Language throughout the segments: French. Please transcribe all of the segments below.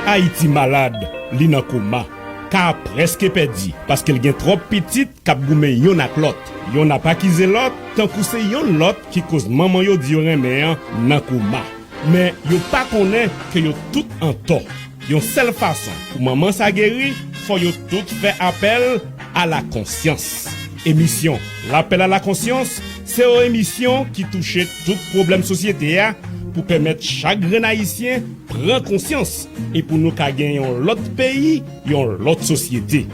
Haïti malade, li nan coma. Ka presque perdu parce qu'elle gen trop petite k'ap goume yon ak lot. Yon n'a pas kize lot, tant kou se yon lot qui cause maman yo di yon reme nan coma. Mais yo pas connaît que yo tout en tort. Yon seule façon pour maman sa guéri, faut yo tout faire appel à la conscience. Émission L'appel à la conscience, c'est une émission qui touche tout problème société pour permettre chaque grand haïtien prendre conscience et pour nous gagner l'autre pays, l'autre société.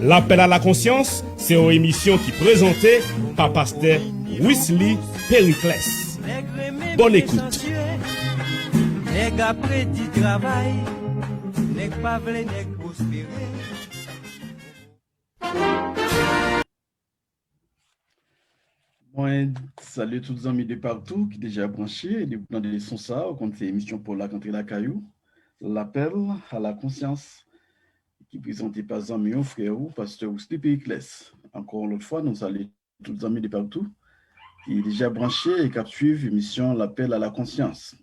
L'appel à la conscience, c'est une émission qui est présentée par pasteur Wesley Périclès. Bonne écoute. Moi, salut tous les amis de partout qui déjà branchés et dans des sons ça, quand c'est émission pour la rentrée la caillou, l'appel à la conscience qui est présenté par Zamion frère ou pasteur Wesley Périclès. Encore une fois, nous saluons tous les amis de partout qui déjà branchés et qui suivent l'émission l'appel à la conscience.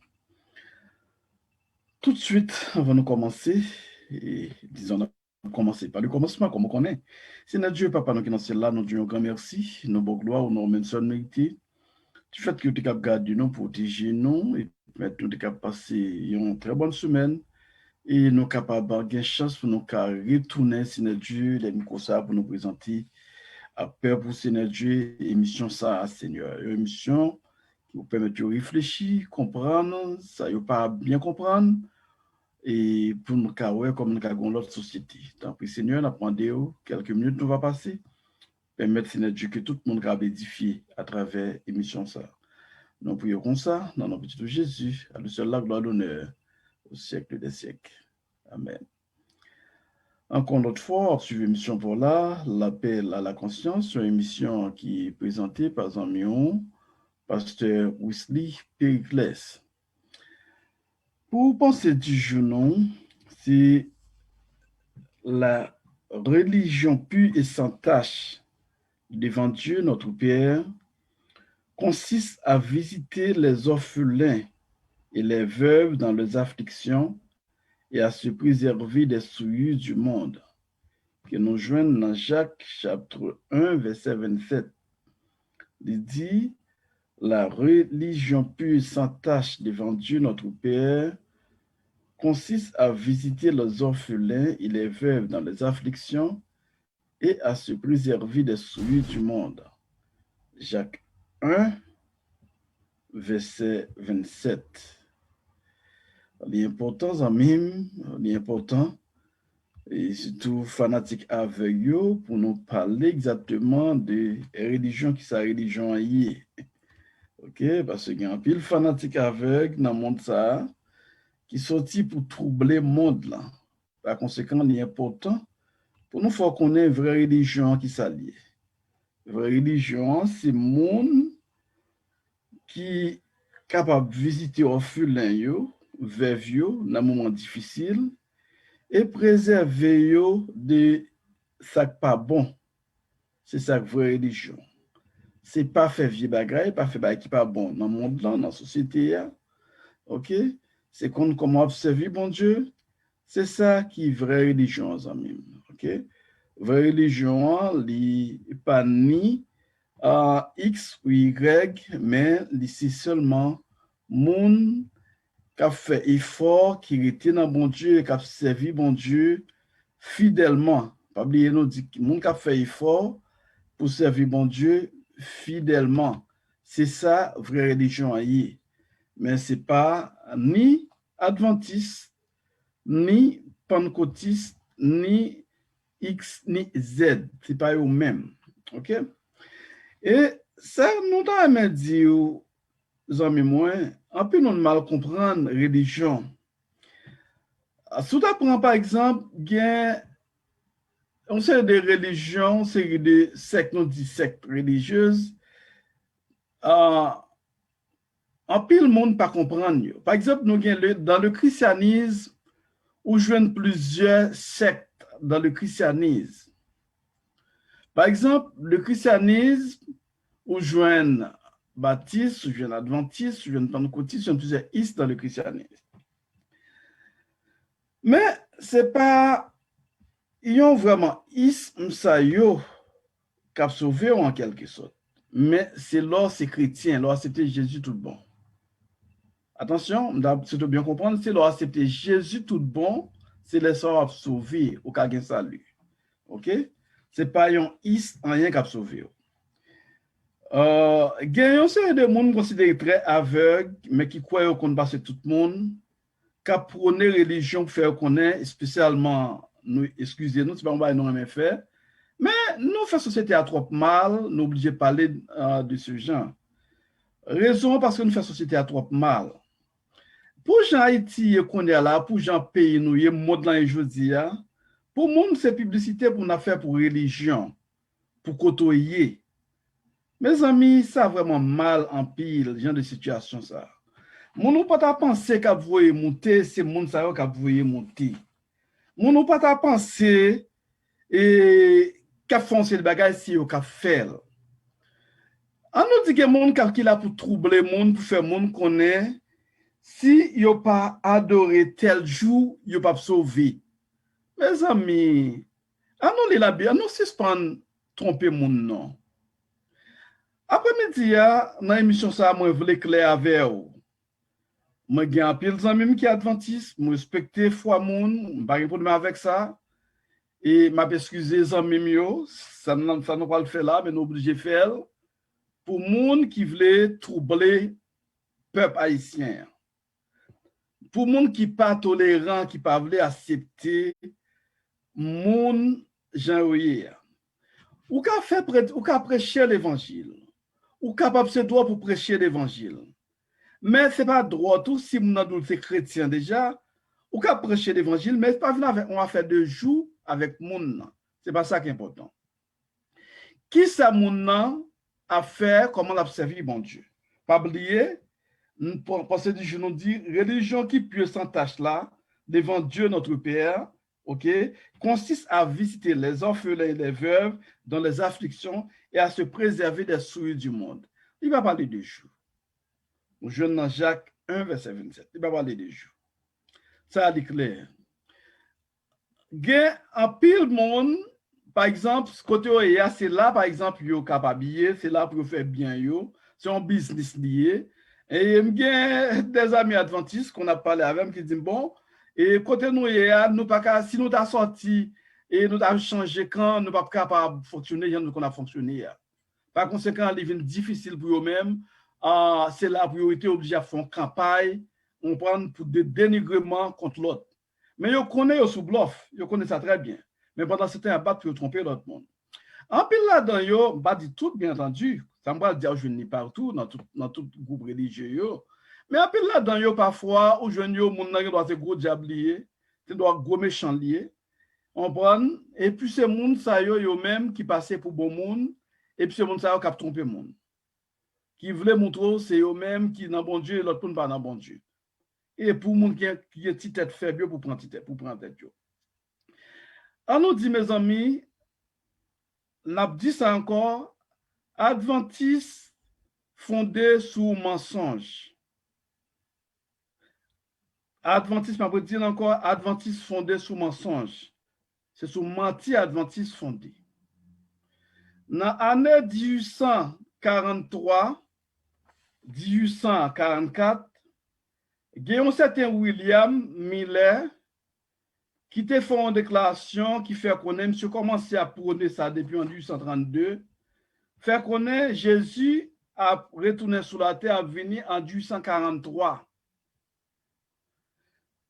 Tout de suite, avant de commencer, et disons commencer par le commencement, comme on connaît. C'est notre Dieu, Papa, nous qui sommes là, nous disons un grand merci, nos bonnes gloires, nos mentions méritées. Du fait que tu es capable de garder nous, protéger nous, et permettre nous de passer une très bonne semaine, et nous sommes capables d'avoir chance pour nous retourner, c'est notre Dieu, les micros pour nous présenter à Père pour Seigneur Dieu, émission ça, Seigneur. Une émission qui vous permet de réfléchir, comprendre, ça ne pas bien comprendre, et pour nous carrer comme nous avons l'autre société. Tant pis Seigneur, nous apprenons quelques minutes nous va passer, permettre Seigneur Dieu que tout le monde va édifier à travers l'émission ça. Nous prions comme ça, dans le nom de Jésus, à lui seul la gloire l'honneur au siècle des siècles. Amen. Encore une autre fois, suivez l'émission pour là, l'appel à la conscience, une émission qui est présentée par Zamion, pasteur Wesley Périclès. Pour penser du jour, c'est la religion pure et sans tache devant Dieu, notre Père, consiste à visiter les orphelins et les veuves dans leurs afflictions et à se préserver des souillures du monde. Que nous joignent dans Jacques chapitre 1, verset 27. Il dit, la religion pure et sans tache devant Dieu, notre Père, consiste à visiter les orphelins et les veuves dans les afflictions et à se préserver des souillures du monde. Jacques 1, verset 27. L'important, amis, l'important, et surtout fanatique avec eux, pour nous parler exactement de religion qui sa religion est. Ok, parce qu'il y a un pile fanatique avec dans le monde ça, qui sorti pour troubler le monde là. Par conséquent, il est important pour nous faire connaître une vraie religion qui s'allie. Une vraie religion, c'est le monde qui est capable de visiter orphelins, veuves, dans un moment difficile, et préserver de ça qui pas bon. C'est ça la vraie religion. C'est pas faire vieux bagaille, pas faire bagaille qui pas bon dans le monde là, dans la société. OK? C'est comment observer bon Dieu. C'est ça qui est vraie religion, amis. OK? Vraie religion, n'est pas ni X ou Y, mais c'est seulement monde qui a fait effort, qui était dans bon Dieu et qui a servi bon Dieu fidèlement. Pas oublier nous dit monde qui a fait effort pour servir bon Dieu fidèlement. C'est ça vraie religion. Mais c'est pas ni adventiste, ni pentecôtiste, ni X, ni Z. C'est pas eux mêmes. OK? Et ça, nous avons dit, amis, moi, un peu nous mal comprendre religion. Si tu prends par exemple, on sait des religions, c'est des sectes, nous dit sectes religieuses. En pile monde pas comprendre. Par exemple, nous dans le christianisme, où joignent plusieurs sectes dans le christianisme. Par exemple, le christianisme, où joignent baptistes, où joignent adventistes, où joignent pentecôtistes, où joignent plusieurs istes dans le christianisme. Mais c'est pas, ils ont vraiment isme ça yo qui sauvé en quelque sorte. Mais c'est là, c'est chrétien, là, c'était Jésus tout bon. Attention, si tu bien comprendre, c'est là, c'était Jésus tout bon, c'est les sorts sauvé ou qu'a salut. OK? C'est pas un is rien qui a sauvé. Gagnons c'est des gens considérés très aveugles, mais qui croient qu'on passe tout le monde, qui prônent religion pour faire connaître, spécialement, nous, excusez-nous, c'est pas on va nous même faire, mais nous faisons société à trop mal, nous obligés de parler de ce genre. Raison parce que nous faisons société à trop mal. Pour gens Haïti qu'on est là, pour gens pays nous, y mode là et jeudi, pour monde c'est publicité pour nous faire pour religion, pour côtoyer. Mes amis, ça vraiment mal en pile, genre de situation ça. Mon ou pas ta penser qu'a voyer monter, c'est monde ça qu'a voyer monter. Mon ou pas ta penser et qu'a foncer le bagage si au qu'a faire. On nous dit que monde qui là pour troubler monde, pour faire monde connaît si yo pas adoré tel jour, yo pas sauvé. Mes amis, on nous la bien, nous suspend tromper monde non. Après-midi, dans l'émission ça, moi, je voulais clair avec vous. Moi, j'ai un pile d'amis qui est adventiste, je respecte foi moun, je pas de problème avec ça. Et je m'excuse les amis, ça ne va pas le faire là, mais nous obligés de faire pour moun qui voulait troubler le peuple haïtien. Pour moun qui pas tolérant, qui pas voulait accepter moun Jean-Ouye. Ou qu'a prêcher l'évangile. Ou capable de droit pour prêcher l'évangile. Mais ce n'est pas droit, tout si nous sommes chrétiens déjà, ou qu'à prêcher l'évangile, mais ce n'est pas venir on va faire 2 jours avec moun. Ce n'est pas ça qui est important. Qui ça moun a fait, comment on a servi bon Dieu? Pas oublier, parce que je nous dis, religion qui pure sans tâche là, devant Dieu notre Père, ok, consiste à visiter les orphelins et les veuves dans les afflictions et à se préserver des souillures du monde. Il va parler de jours. Jeune dans Jacques 1, verset 27. Il va parler des jours. Ça est clair. Il y a un pile monde, par exemple, ce côté où c'est là, par exemple, yo capable, c'est là pour faire bien yo, c'est un business lié. Et il y a des amis adventistes qu'on a parlé avec qui disent bon, et côté nous pas si nous t'a sorti et nous t'a changé quand nous pas capable de fonctionner, nous qu'on a fonctionné. Par conséquent, il est difficile pour eux-mêmes. C'est la priorité obligée à faire une campagne, on prend pour des dénigrements contre l'autre. Mais ils connaissent sous bluff, ils connaissent ça très bien. Mais pendant ce temps, ils battent pour tromper l'autre monde. En pile là-dedans, ils pas dit tout, bien entendu. Ça me va dire je n'ai partout, dans tout groupe religieux. Mais en pile là-dedans, parfois, où je n'ai pas de doit se gros diablier, tu dois gros méchant lié. On prend, et puis c'est monde ça yo même qui passaient pour bon monde, et puis c'est monde ça qui a trompé monde. Qui voulait montrer c'est eux-mêmes qui dans bon Dieu et l'autre pas dans bon Dieu. Et pour moun qui est petite tête faible pour prendre tête yo. On nous dit mes amis, n'a dit ça encore, adventiste fondé sur mensonge. Adventiste m'a dit encore adventiste fondé sur mensonge. C'est sur menti adventiste fondé. Dans l'année 1843 1844, il y a un certain William Miller qui te fait une déclaration qui fait connaître, monsieur commencé à prôner ça depuis en 1832, fait connaître Jésus a retourné sur la terre, a venu en 1843.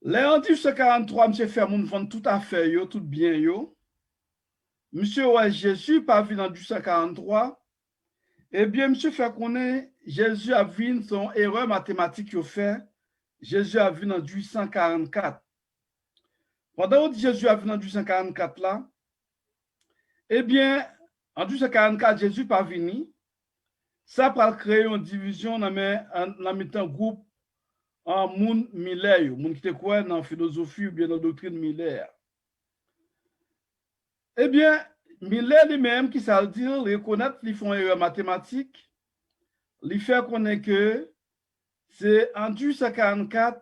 Là, en 1843, monsieur fait mon vendre tout à fait, tout bien, yo. Monsieur, ouais, Jésus pas venu en 1843. Eh bien, monsieur fait connaître, Jésus a vu son erreur mathématique qu'il fait. Jésus a vu en 1844. Pendant que Jésus a vu en 1844 là, eh bien, en 1844, Jésus pas venu. Ça pour créer une division dans un groupe en moun Miller, moun qui te quoi dans la philosophie ou bien dans la doctrine Miller. Eh bien, Miller lui-même, qui ça veut dire, reconnaître qu'ils font erreur mathématique, lui fait connaître que c'est en 1844,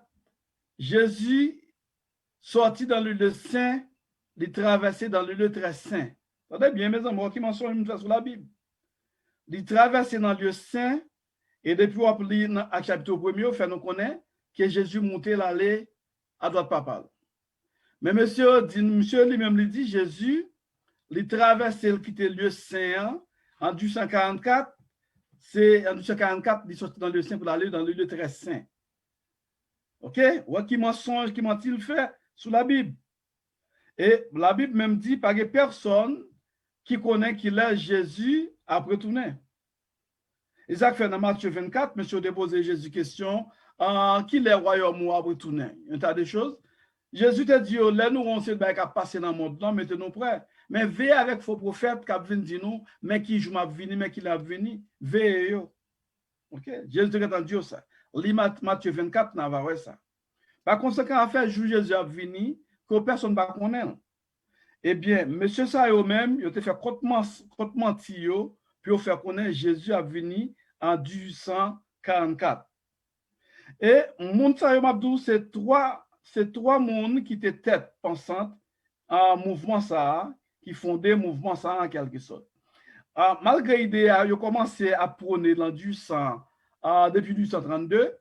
Jésus sorti dans le lieu saint, il traversé dans le lieu très saint. Attendez bien, mes amis, qui mentionne une fois sur la Bible. Il traversé dans le lieu saint, et depuis on lit dans le chapitre 1er, on fait nous connaître que Jésus montait l'allée à droite papale. Mais monsieur lui-même lui dit, Jésus, il traversé, il quitté le lieu saint en 1844. C'est en 1844, il sorti dans le lieu saint pour aller dans le lieu très saint. Ok? Ou qui mensonge, qui m'a-t-il fait sous la Bible? Et la Bible même dit, pas que personne qui connaît qu'il est Jésus a retourné. Isaac fait dans Matthieu 24, monsieur déposé Jésus question, qui est royaume ou a retourné? Un tas de choses. Jésus te dit, là nous on sait bien qu'à passer dans le monde, non, mettez-nous prêts. Mais veillez avec vos prophètes qui viennent dire nous, mais qui je m'a venu, mais qui l'a venu, veillez. Ok? Jésus te dit ça. Lis Matthieu 24, n'a pas ça. Par conséquent, à faire jour Jésus a venu, que personne ne va connaître. Eh bien, monsieur ça même, il a fait contre mentir, puis il fait connaître Jésus a venu en 1844. Et mon ça m'a dit c'est trois mondes qui étaient tête pensante en mouvement ça, qui fondaient mouvement ça en quelque sorte. Malgré l'idée, il a commencé à prôner dans du sang depuis 1832.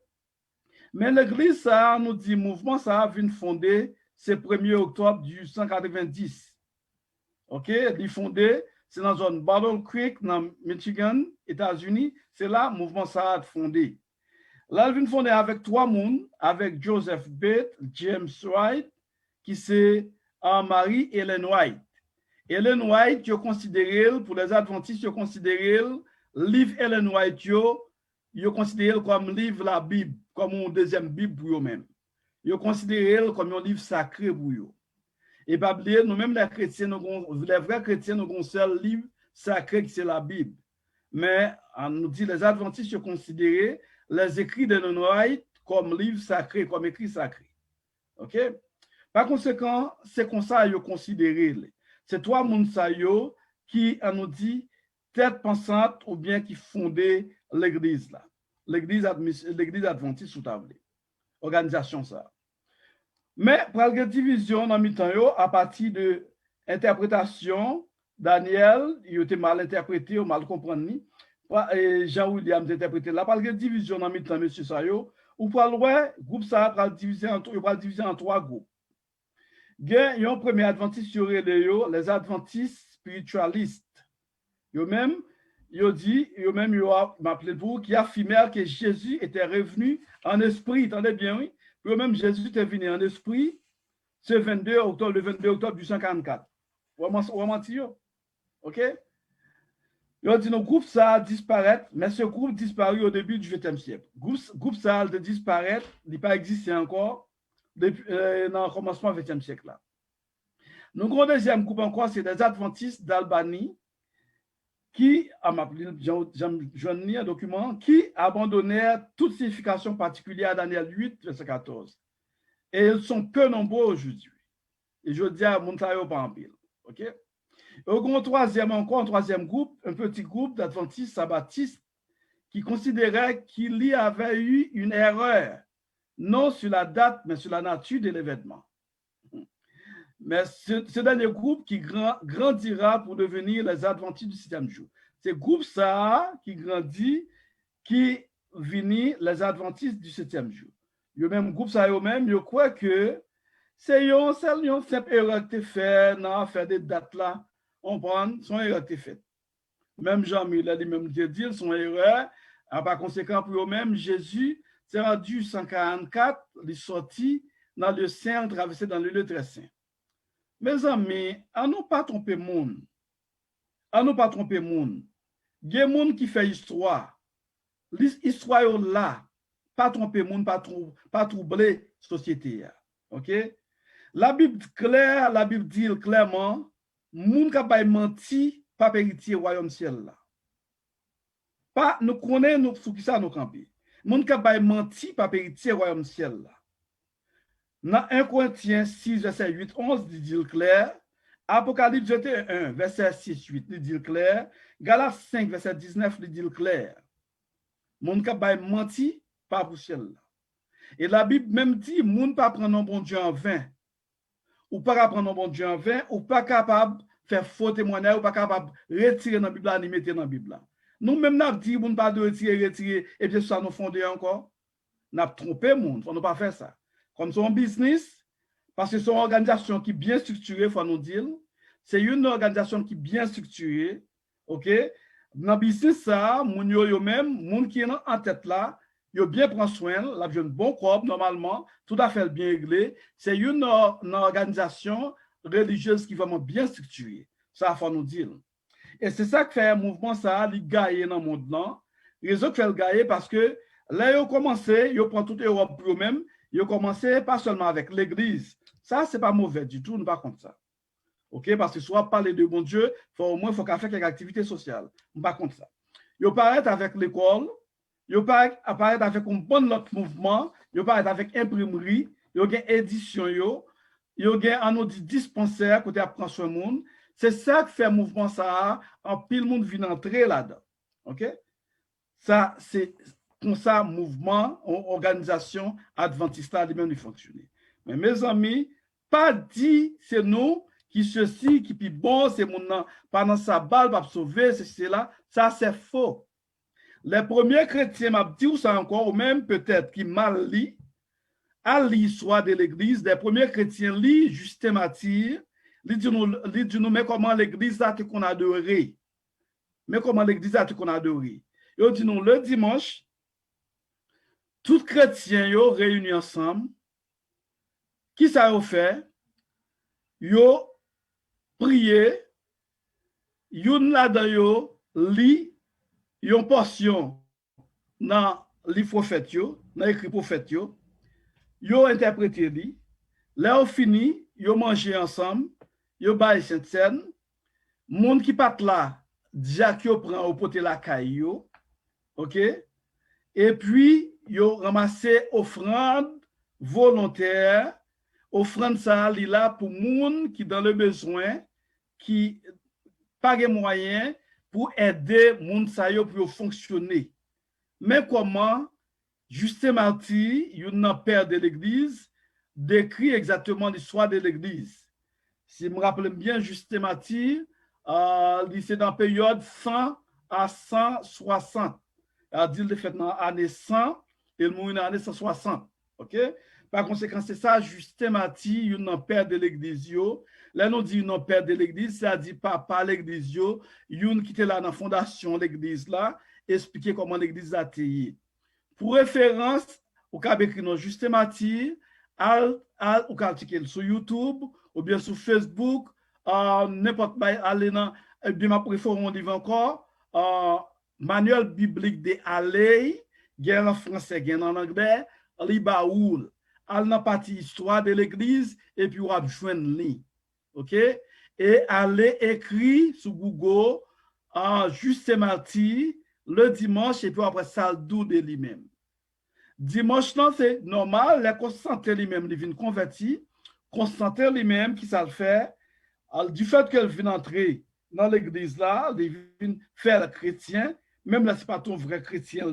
Mais l'église, ça nous dit, mouvement, ça a venu fonder, c'est 1er octobre 1890. OK? Il fondé, c'est dans la zone Battle Creek, dans Michigan, États-Unis. C'est là, mouvement, ça a fondé. Là, il vient fonder avec trois mondes, avec Joseph Bates, James White, qui c'est Mary Ellen White. Ellen White, je considère, pour les adventistes, je considère, livre Ellen White, je considère comme livre la Bible, comme une deuxième Bible pour eux-mêmes. Je considère comme un livre sacré pour eux. Et pas oublier, nous-mêmes les chrétiens, les vrais chrétiens, nous avons un seul livre sacré qui c'est la Bible. Mais on nous dit les adventistes, je considère les écrits de Ellen White comme livre sacré, comme écrit sacré. OK? Par conséquent, c'est comme ça que je considère. C'est trois mondes qui nous dit tête pensante ou bien qui fondait l'église là. L'église adventiste sous table. Organisation ça. Mais pour la division dans mi-temps à partir de interprétation, Daniel, il était mal interprété ou mal compris. Jean-William interprété là par la division dans mi-temps monsieur Sayo ou pour le groupe ça va diviser en trois groupes. Il y a un premier adventiste sur les adventistes spiritualistes. Eux-mêmes, ils m'appelé pour qui affirmèrent que Jésus était revenu en esprit. Attendez bien, oui. Eux-mêmes, Jésus était venu en esprit le 22 octobre 1844. Vraiment, OK? Ils ont dit, nos groupes, ça disparaît, mais ce groupe disparu au début du XXe siècle. Groupe, ça a disparu, il n'a pas existé encore depuis, dans le commencement du XXe siècle. Là. Nous avons un deuxième groupe encore, c'est des adventistes d'Albanie qui, j'ai un document, qui abandonnèrent toute signification particulière à Daniel 8, verset 14. Et ils sont peu nombreux aujourd'hui. Et je dis à Montayo pas en pile. OK? Et au troisième groupe, un petit groupe d'adventistes sabbatistes qui considérait qu'il y avait eu une erreur, non sur la date, mais sur la nature de l'événement. Mais ce dernier groupe qui grandira pour devenir les adventistes du 7e jour. C'est groupe ça qui grandit, qui finit les adventistes du 7e jour. Le même groupe ça eux-mêmes, je crois que c'est une simple erreur qui est faite, non, faire des dates là, on prend, son erreur qui est faite. Même Jean-Mille, lui-même dit, son erreur, par conséquent, pour eux-mêmes, Jésus s'est rendu 144, il est sorti dans le saint, traversé dans le lieu très saint. Mes amis, à nous pas tromper monde. À nous pas tromper monde. Il y a des gens qui fait histoire. L'histoire là, pas tromper monde, pas troubler la société. OK? La Bible dit clairement, monde qui pas menti, pas héritier royaume ciel là. Pas nous connaissons nous sous qui ça nous camper. Monde qui pas menti, pas héritier royaume ciel là. Dans 1 Corinthiens 6, verset 8, 11, il dit clair. Apocalypse 21, verset 6, 8, il dit clair. Galates 5, verset 19, il dit clair. Moun ka bay menti, pas pour ciel. Et la Bible même dit, moun pas prendre un bon Dieu en vain. ou pas capable prendre bon Dieu en vain, ou pas capable faire faux témoignage, ou pas capable retirer dans la Bible ni mettre dans la Bible. Nous-mêmes, nous avons dit, nous ne pas de retirer, et puis ça nous fondé encore. Nous avons trompé le monde, il ne faut pas faire ça. Comme c'est un business, parce que c'est une organisation qui est bien structurée, il faut nous dire, c'est une organisation qui est bien structurée, ok? Dans le business, ça, moun yo même, moun qui est en tête là, yo bien prend soin, la jeune bon corps, normalement, tout à fait bien réglé. C'est une organisation religieuse qui est vraiment bien structurée. Ça, il faut nous dire. Et c'est ça qui fait un mouvement, ça, il gagne dans le monde là. Les autres fait le gagner parce que là, ils ont commencé, ils prennent toute l'Europe pour eux-mêmes, ils ont commencé pas seulement avec l'Église. Ça, c'est pas mauvais du tout, nous pas contre ça. OK? Parce que soit parler de bon Dieu, au moins, il faut qu'on fasse quelques activités sociales. Nous pas contre ça. Ils apparaissent avec l'école, ils apparaissent avec un bon autre mouvement, ils apparaissent avec imprimerie, ils ont une édition, ils ont un audit dispensaire côté apprendre sur le monde. C'est ça qui fait le mouvement ça, en pile monde vient entrer là-dedans. OK? Ça, c'est comme ça, mouvement, organisation adventiste là, lui-même, fonctionner. Mais mes amis, pas dit c'est nous qui ceci, qui puis bon, c'est mon nom, pendant sa balle, va sauver, c'est là. Ça, c'est faux. Les premiers chrétiens m'a dit ça encore, ou même peut-être qui mal lit, à l'histoire de l'Église, les premiers chrétiens lit Justin Martyr, il dit nous, mais comment l'Église a été qu'on adoré. Mais comment l'Église a été qu'on adoré. Il dit nous, le dimanche, tous chrétiens yo réunis ensemble, qui ça a fait? Yo prié, yon là-dedans yo li yon portion dans les prophètes yo, dans écrit prophète yo interprété li, là au fini, yo manger ensemble, yo bail sainte scène, monde qui pat là, déjà qui yo prend au poté la caille yo, OK? Et puis yo ramassé offrande volontaire, offrande ça li là pour monde qui dans le besoin, qui pas de moyens pour aider moun sa yo pour fonctionner. Mais comment Justin Martyr, un père de l'Église, décrit exactement l'histoire de l'Église. Si je me rappelle bien, Justin Martyr, c'est dans la période 100 à 160. Il dit fait dans l'année 100 et il mourit dans l'année 160. OK? Par conséquent, c'est ça, Justin Martyr, un père de l'Église. Là, nous dit un père de l'Église, ça dit papa l'Église, une qui était là dans la fondation de l'Église, là, expliquer comment l'Église a été. Pour référence, au cas écrit Justin Martyr, au cas sur YouTube, ou bien sur Facebook, n'importe quoi, allez dans, bien ma préférence, on dit encore, manuel biblique de Alley, gain en français, gain en anglais, Libaoul. Al dans partie histoire de l'Église, et puis on va joindre li. OK? Et allez écrire sur Google Justin Martyr le dimanche, et puis après ça, le doux de lui-même. Dimanche, c'est normal, les Constantin lui-même, il vient convertir. Constantin lui-même, qui ça le fait, du fait qu'elle vient entrer dans l'église là, il vient faire chrétien, même là, ce n'est pas ton vrai chrétien,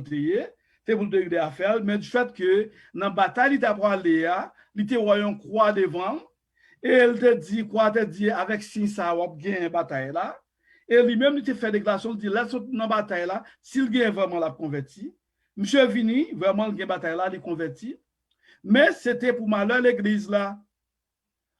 c'est pour le à faire, mais du fait que dans la bataille, il t'a parlé, il t'a envoyé une croix devant, et elle te dit, quoi, te dit, avec si ça, on a gagné une bataille là, et lui-même, il t'a fait déclaration, il dit, là, dans la bataille là, s'il gagne vraiment la converti, monsieur Vini, vraiment, il gagne bataille là, il converti, mais c'était pour malheur l'église là.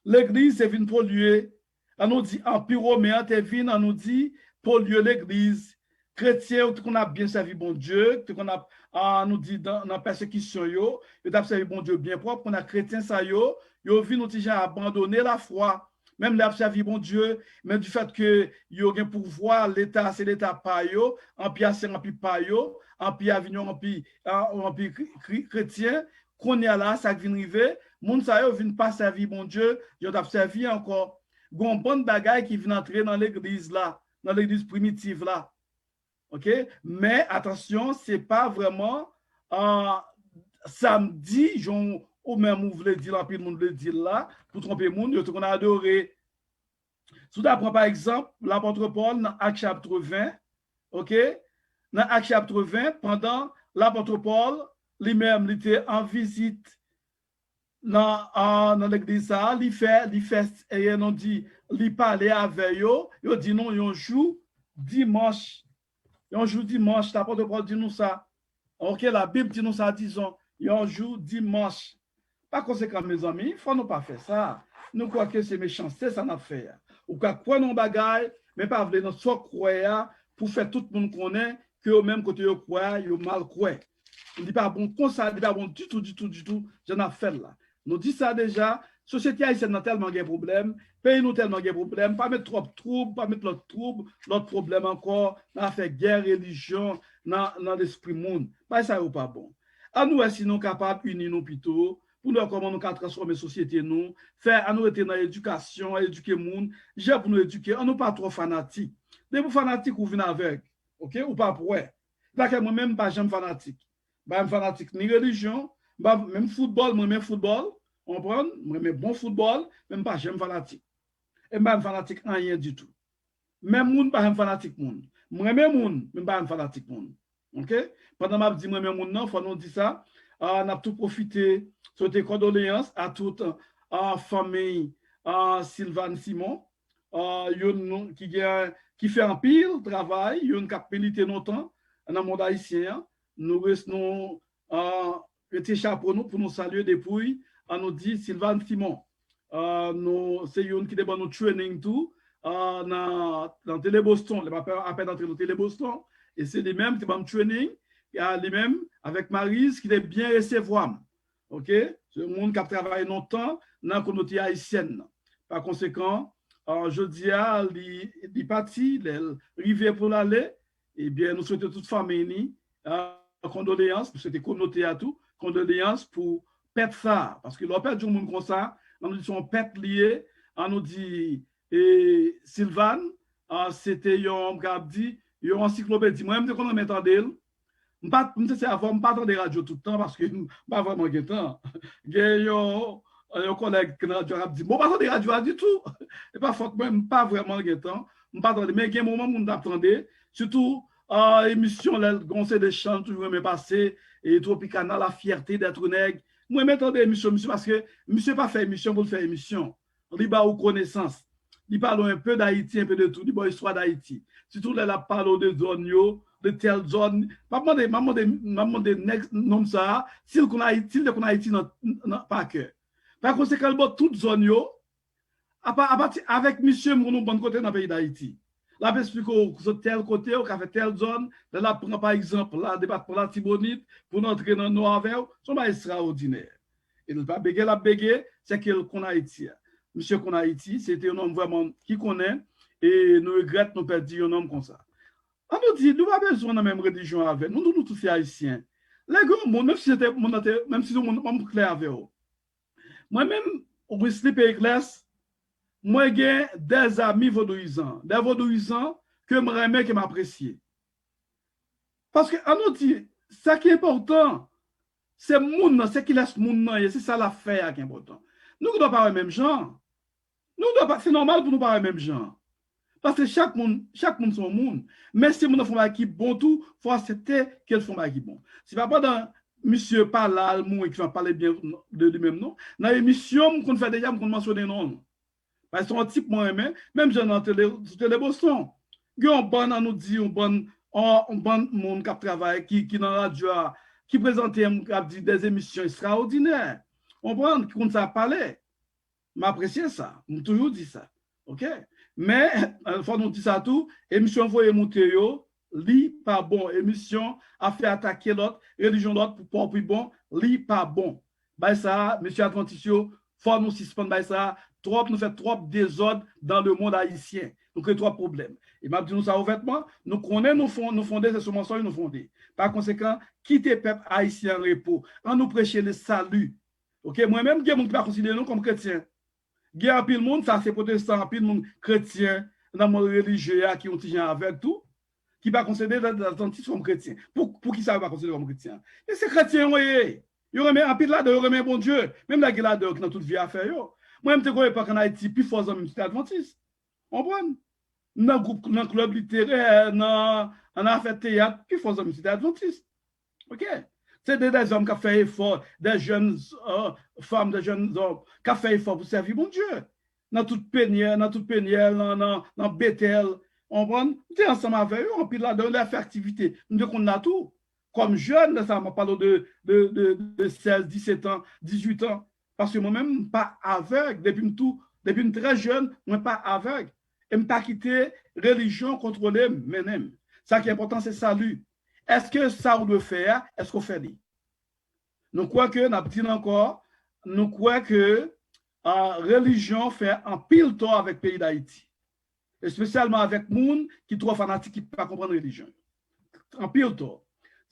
L'église est venue polluer. On nous dit, Empire romain, est venu, on nous dit, polluer l'église. Chrétiens, qu'on a bien servi bon Dieu, qu'on a, nous dit, dans la persécution, yo a servi bon Dieu bien propre, on a chrétiens, ça, yo vu nous déjà abandonner la foi. Même là, servi bon Dieu, mais du fait que yo gen pouvoir, l'État, c'est l'État pas yo, empire, c'est empire pas yo, empire avignon, empire chrétien, qu'on y a là, ça vient arriver, moun sa yo vient pas servir bon Dieu, yo t'a servi encore. Gon bonne bagaille qui vient entrer dans l'église là, dans l'église primitive là. OK? Mais attention, c'est pas vraiment samedi, ou même vous voulez dire, puis le monde le dit là, pour tromper le monde, qu'on a adoré. Si vous apprenez par exemple l'apôtre Paul dans Actes chapitre 20, OK? Dans Actes chapitre 20, pendant l'apôtre Paul, lui-même, il était en visite dans l'église ça, il fait et on dit il parler avec yo dit non yon jour dimanche. Un jour dimanche, l'apôtre Paul dit nous ça. OK, la Bible dit nous ça, disons, un jour dimanche. Par conséquent, mes amis, il faut nous pas faire ça. Nous croyons que c'est méchanceté, ça n'a fait. Ou quoi quoi non bagaille, mais pas vouloir nous soit croire pour faire tout le monde connaît que au même côté yo croire, yo mal croire. Il dit pas bon comme ça, il dit pas bon du tout, j'en ai fait là. Nous dit ça déjà, société haïtienne a tellement de problèmes, pays nous tellement de problèmes, pas mettre trop de troubles, pas mettre l'autre problème encore, dans fait guerre, religion, dans l'esprit monde. Pas ça ou pas bon. À nous, si nous capables d'unir nous plutôt, pour nous comment nous transformer la société nous, faire à nous être dans l'éducation, éduquer le monde, j'ai pour nous éduquer, on nous pas trop fanatique. Des fanatiques ou venez avec, OK, ou pas pour eux. Là, moi-même, pas j'aime fanatique. Pas fanatique ni religion, même football, moi-même football, on comprend, moi-même bon football, même pas j'aime fanatique. Et pas fanatique en rien du tout. Même moun pas fanatique moun. Moi-même moun, même pas fanatique moun. OK? Pendant m'a dit moi-même moun non, faut nous dire ça, on a tout profité, souhaiter condoléances à toute famille Sylvain Simon, qui fait un pile travail, yon qui a milité longtemps dans le monde haïtien. Nous restons petit chapeau nous pour nous saluer depuis. On nous dit Sylvain Simon. C'est une qui débat nous training tout dans Télé Boston. Les papas appellent d'entrer dans Télé Boston. Et c'est les mêmes qui vont training. Il y a les mêmes avec Maryse qui est bien recevoir. OK? C'est le monde qui a travaillé longtemps dans la communauté haïtienne. Par conséquent, je dis à les partis, les rivets pour l'aller. Eh bien, nous souhaitons toute famille condoléances, parce que c'était connoté à tout, condoléances pour pète ça, parce que l'on pète du monde comme ça, on nous dit son pète lié, on nous dit, et Sylvain, c'était un dit, une encyclopédie, moi-même, je ne m'entendais pas, je ne sais pas attendre radio tout le temps, parce que je pas vraiment de temps. Il y a un collègue qui a dit, bon, pas attendre radio du tout, et pas faute, même pas vraiment de temps, mais il y a un moment où on attendait, surtout, émission, le conseil des chants, toujours me passer, et Tropicana, la fierté d'être nègre. Moi, m'attendais émission, monsieur, parce que monsieur pas fait émission pour faire émission. Il va aux connaissances. Il parle un peu d'Haïti, un peu de tout, il parle histoire d'Haïti. Surtout, il parle de zones, de telle zone. Maman de nom ça, s'il connaît Haïti, pas que. Par conséquent, toute zone, avec monsieur, nous bon côté dans le pays d'Haïti. Là, je explique tel côté, on a fait telle zone. Là, prend par exemple, là, débat pour la Tibonite, pour entrer dans nos affaires, c'est extraordinaire. Et ne pas béguer, la béguer, c'est qu'on a Haïti. Monsieur qu'on a Haïti, c'était un homme vraiment qui connaît, et nous regrettons, nous perdons un homme comme ça. On nous dit, nous n'avons pas besoin de la même religion avec nous, nous tous haïtiens. Les gars, même si c'était, même si nous sommes clairs avec eux. Moi-même, au Wesley Péclès, moi, j'ai des amis vaudouisants que je m'aime, que m'apprécie. Parce que, on nous dit, ce qui est important, c'est moun, c'est qui laisse moun, c'est ça l'affaire qui est important. Nous ne devons pas les mêmes gens. C'est normal pour nous pas les mêmes gens. Parce que chaque monde son monde. Mais si moun font un qui bon tout, il faut accepter qu'elle font un qui bon. Si pas dans monsieur parle allemand et qui va parler bien de lui-même, non. Dans l'émission, qu'on fait déjà, qu'on mentionne non. Parce que son type moi-même, même j'ai dans télé Boston. Il y a un bon, on nous dit, un bon monde qui travaille, qui dans la radio, qui présente des émissions extraordinaires. On prend, qu'on ça parler. M'apprécier ça. On toujours dit ça. OK? Mais, il faut nous dire ça tout. Émission voyez monter yo, li pas bon. Émission a fait attaquer l'autre, religion l'autre pour pas plus bon, li pas bon. Bah ça, monsieur Atlanticio, faut nous suspendre ça. Nous fait trop désordre dans le monde haïtien. Donc, il y a trois problèmes. Et m'a dit nous ça ouvertement, nous connaissons, nous fondés, c'est ce mensonge nous fondés. Par conséquent, quittez le peuple haïtien en repos. En nous prêcher le salut. OK, moi-même, il y a des gens qui ne considèrent nous comme chrétiens. Il y a un peu de monde, ça c'est protestant, un peu de monde chrétien, dans le monde religieux, qui ont des gens avec tout, qui ne pas considérer l'atlantisme comme chrétien. Pour qui ça ne va pas considérer comme chrétien? Et c'est chrétien, oui. Il y a un peu de là, il y a un bon Dieu. Même la guerre là, qui dans toute vie à faire. Moi-même, je ne connais pas qu'en Haïti, plus fort que les adventistes. On prend. Dans le club littéraire, dans la fête théâtre, plus fort que les adventistes. OK? C'est des hommes qui ont fait effort, des jeunes femmes, des jeunes hommes qui ont fait effort pour servir mon Dieu. Dans toute pénière, dans Bethel, on prend, tu es ensemble avec eux, on peut là donner faire activité. Nous qu'on a tout. Comme jeune, ça m'a parlé de 16, 17 ans, 18 ans. Parce que moi-même, pas aveugle, depuis très jeune, moi pas aveugle. Et je pas quitté religion contrôlée, mais même. Ça qui est important, c'est salut. Est-ce que ça on doit faire? Est-ce qu'on fait? Nous croyons que, nous dit encore, nous croyons que la religion fait un pile tort avec le pays d'Haïti. Et spécialement avec les gens qui sont trop fanatiques, qui ne peuvent pas comprendre la religion. Un pile tort.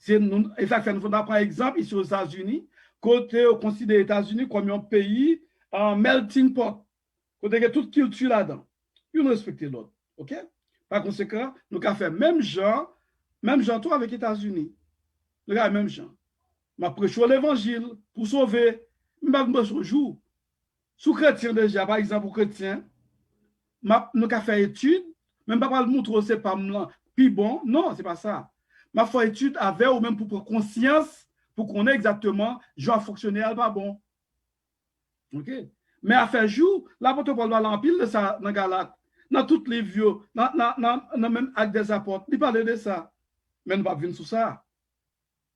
Et ça fait, nous prendre exemple ici aux États-Unis, côté on considère les États-Unis comme un pays en melting pot. Côté il y a toute culture là-dedans. Ils respectent l'autre. OK? Par conséquent, nous avons fait même genre tout avec les États-Unis. Nous avons même genre. Je prêche l'évangile pour sauver. Je ne jour. Sous chrétien déjà, par exemple, pour chrétien, nous avons fait étude, même pas le montrer, c'est pas puis bon. Non, c'est pas ça. Ma foi étude avec ou même pour prendre conscience, pour qu'on ait exactement, genre fonctionner, elle pas bon. OK? Mais à faire jour, l'apôtre Paul va l'empile de ça dans Galate, dans toutes les vieux, dans même acte des apôtres, il parle de ça. Mais nous ne pas venir sur ça.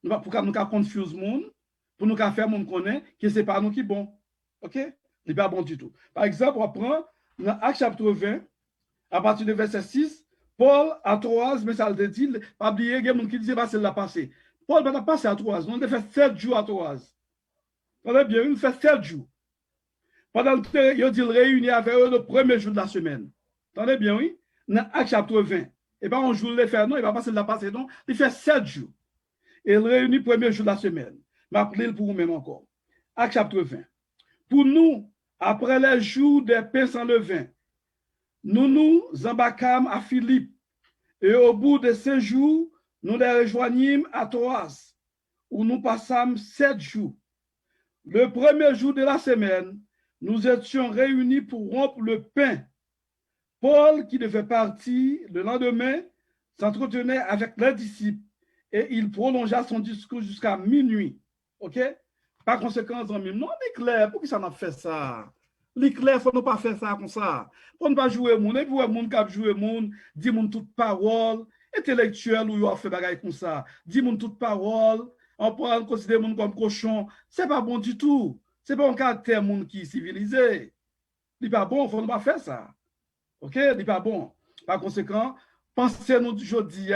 Pour nous confuse le monde, pour nous faire monde connaître que ce n'est pas nous qui bon. OK? Ce n'est pas bon du tout. Par exemple, on prend dans Acte chapitre 20, à partir du verset 6, Paul à Troas, mais ça le dit, pas oublier, il y a des gens qui disent que c'est la passé. Paul va passer à Troas. On a fait 7 jours à Troas. Vous avez bien, il fait 7 jours. Pendant le temps, il dit réunir avec eux le premier jour de la semaine. Attendez bien, oui? Dans Acte chapitre 20. Et bien, on joue le faire, non, il va passer de la passé, non. Il fait 7 jours. Et il réunit le premier jour de la semaine. Je m'appelle pour vous-même encore. Acte chapitre 20. Pour nous, après les jours des pains sans levain, nous nous embarquâmes à Philippe. Et au bout de 5 jours, nous les rejoignîmes à Troas, où nous passâmes 7 jours. Le premier jour de la semaine, nous étions réunis pour rompre le pain. Paul, qui devait partir le lendemain, s'entretenait avec les disciples et il prolongea son discours jusqu'à minuit. OK? Par conséquent, non, l'éclair, pourquoi ça n'a fait ça? L'éclair, il ne faut pas faire ça comme ça. Pour ne pas jouer monde, et puis le monde qui joue monde, dit mon toute parole, intellectuel ou il fait bagaille comme ça. Dit mon toute parole, on peut considérer monde comme cochon. C'est pas bon du tout. C'est pas un caractère monde qui est civilisé. Il n'est pas bon, il ne faut pas faire ça. OK? Il n'est pas bon. Par conséquent, pensez-nous aujourd'hui,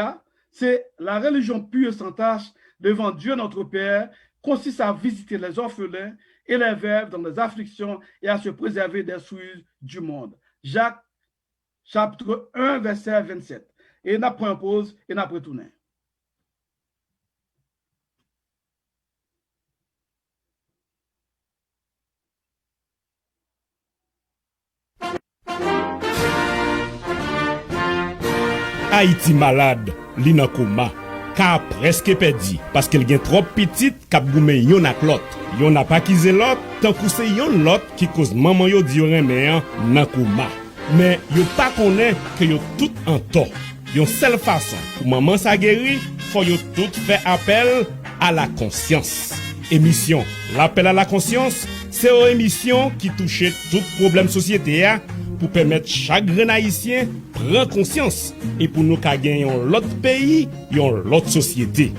c'est la religion pure sans tâche devant Dieu notre Père consiste à visiter les orphelins et les veuves dans les afflictions et à se préserver des souilles du monde. Jacques, chapitre 1, verset 27. Et n'a pris une pause et n'a retourné. Haïti malade, li nan coma. Ka presque perdu parce qu'elle gen trop petite k'ap goume yon ak lot. Yon a pas kize lot, tant kou se yon lot qui cause maman yo di yo reme nan coma. Mais yo pas connaît que yo tout en tort. Yon seule façon pour maman sa guéri, faut yo tout faire appel à la conscience. Émission L'appel à la conscience, c'est une émission qui touche tout problème société pour permettre chaque grand haïtien prendre conscience et pour nous gagner l'autre pays, l'autre société.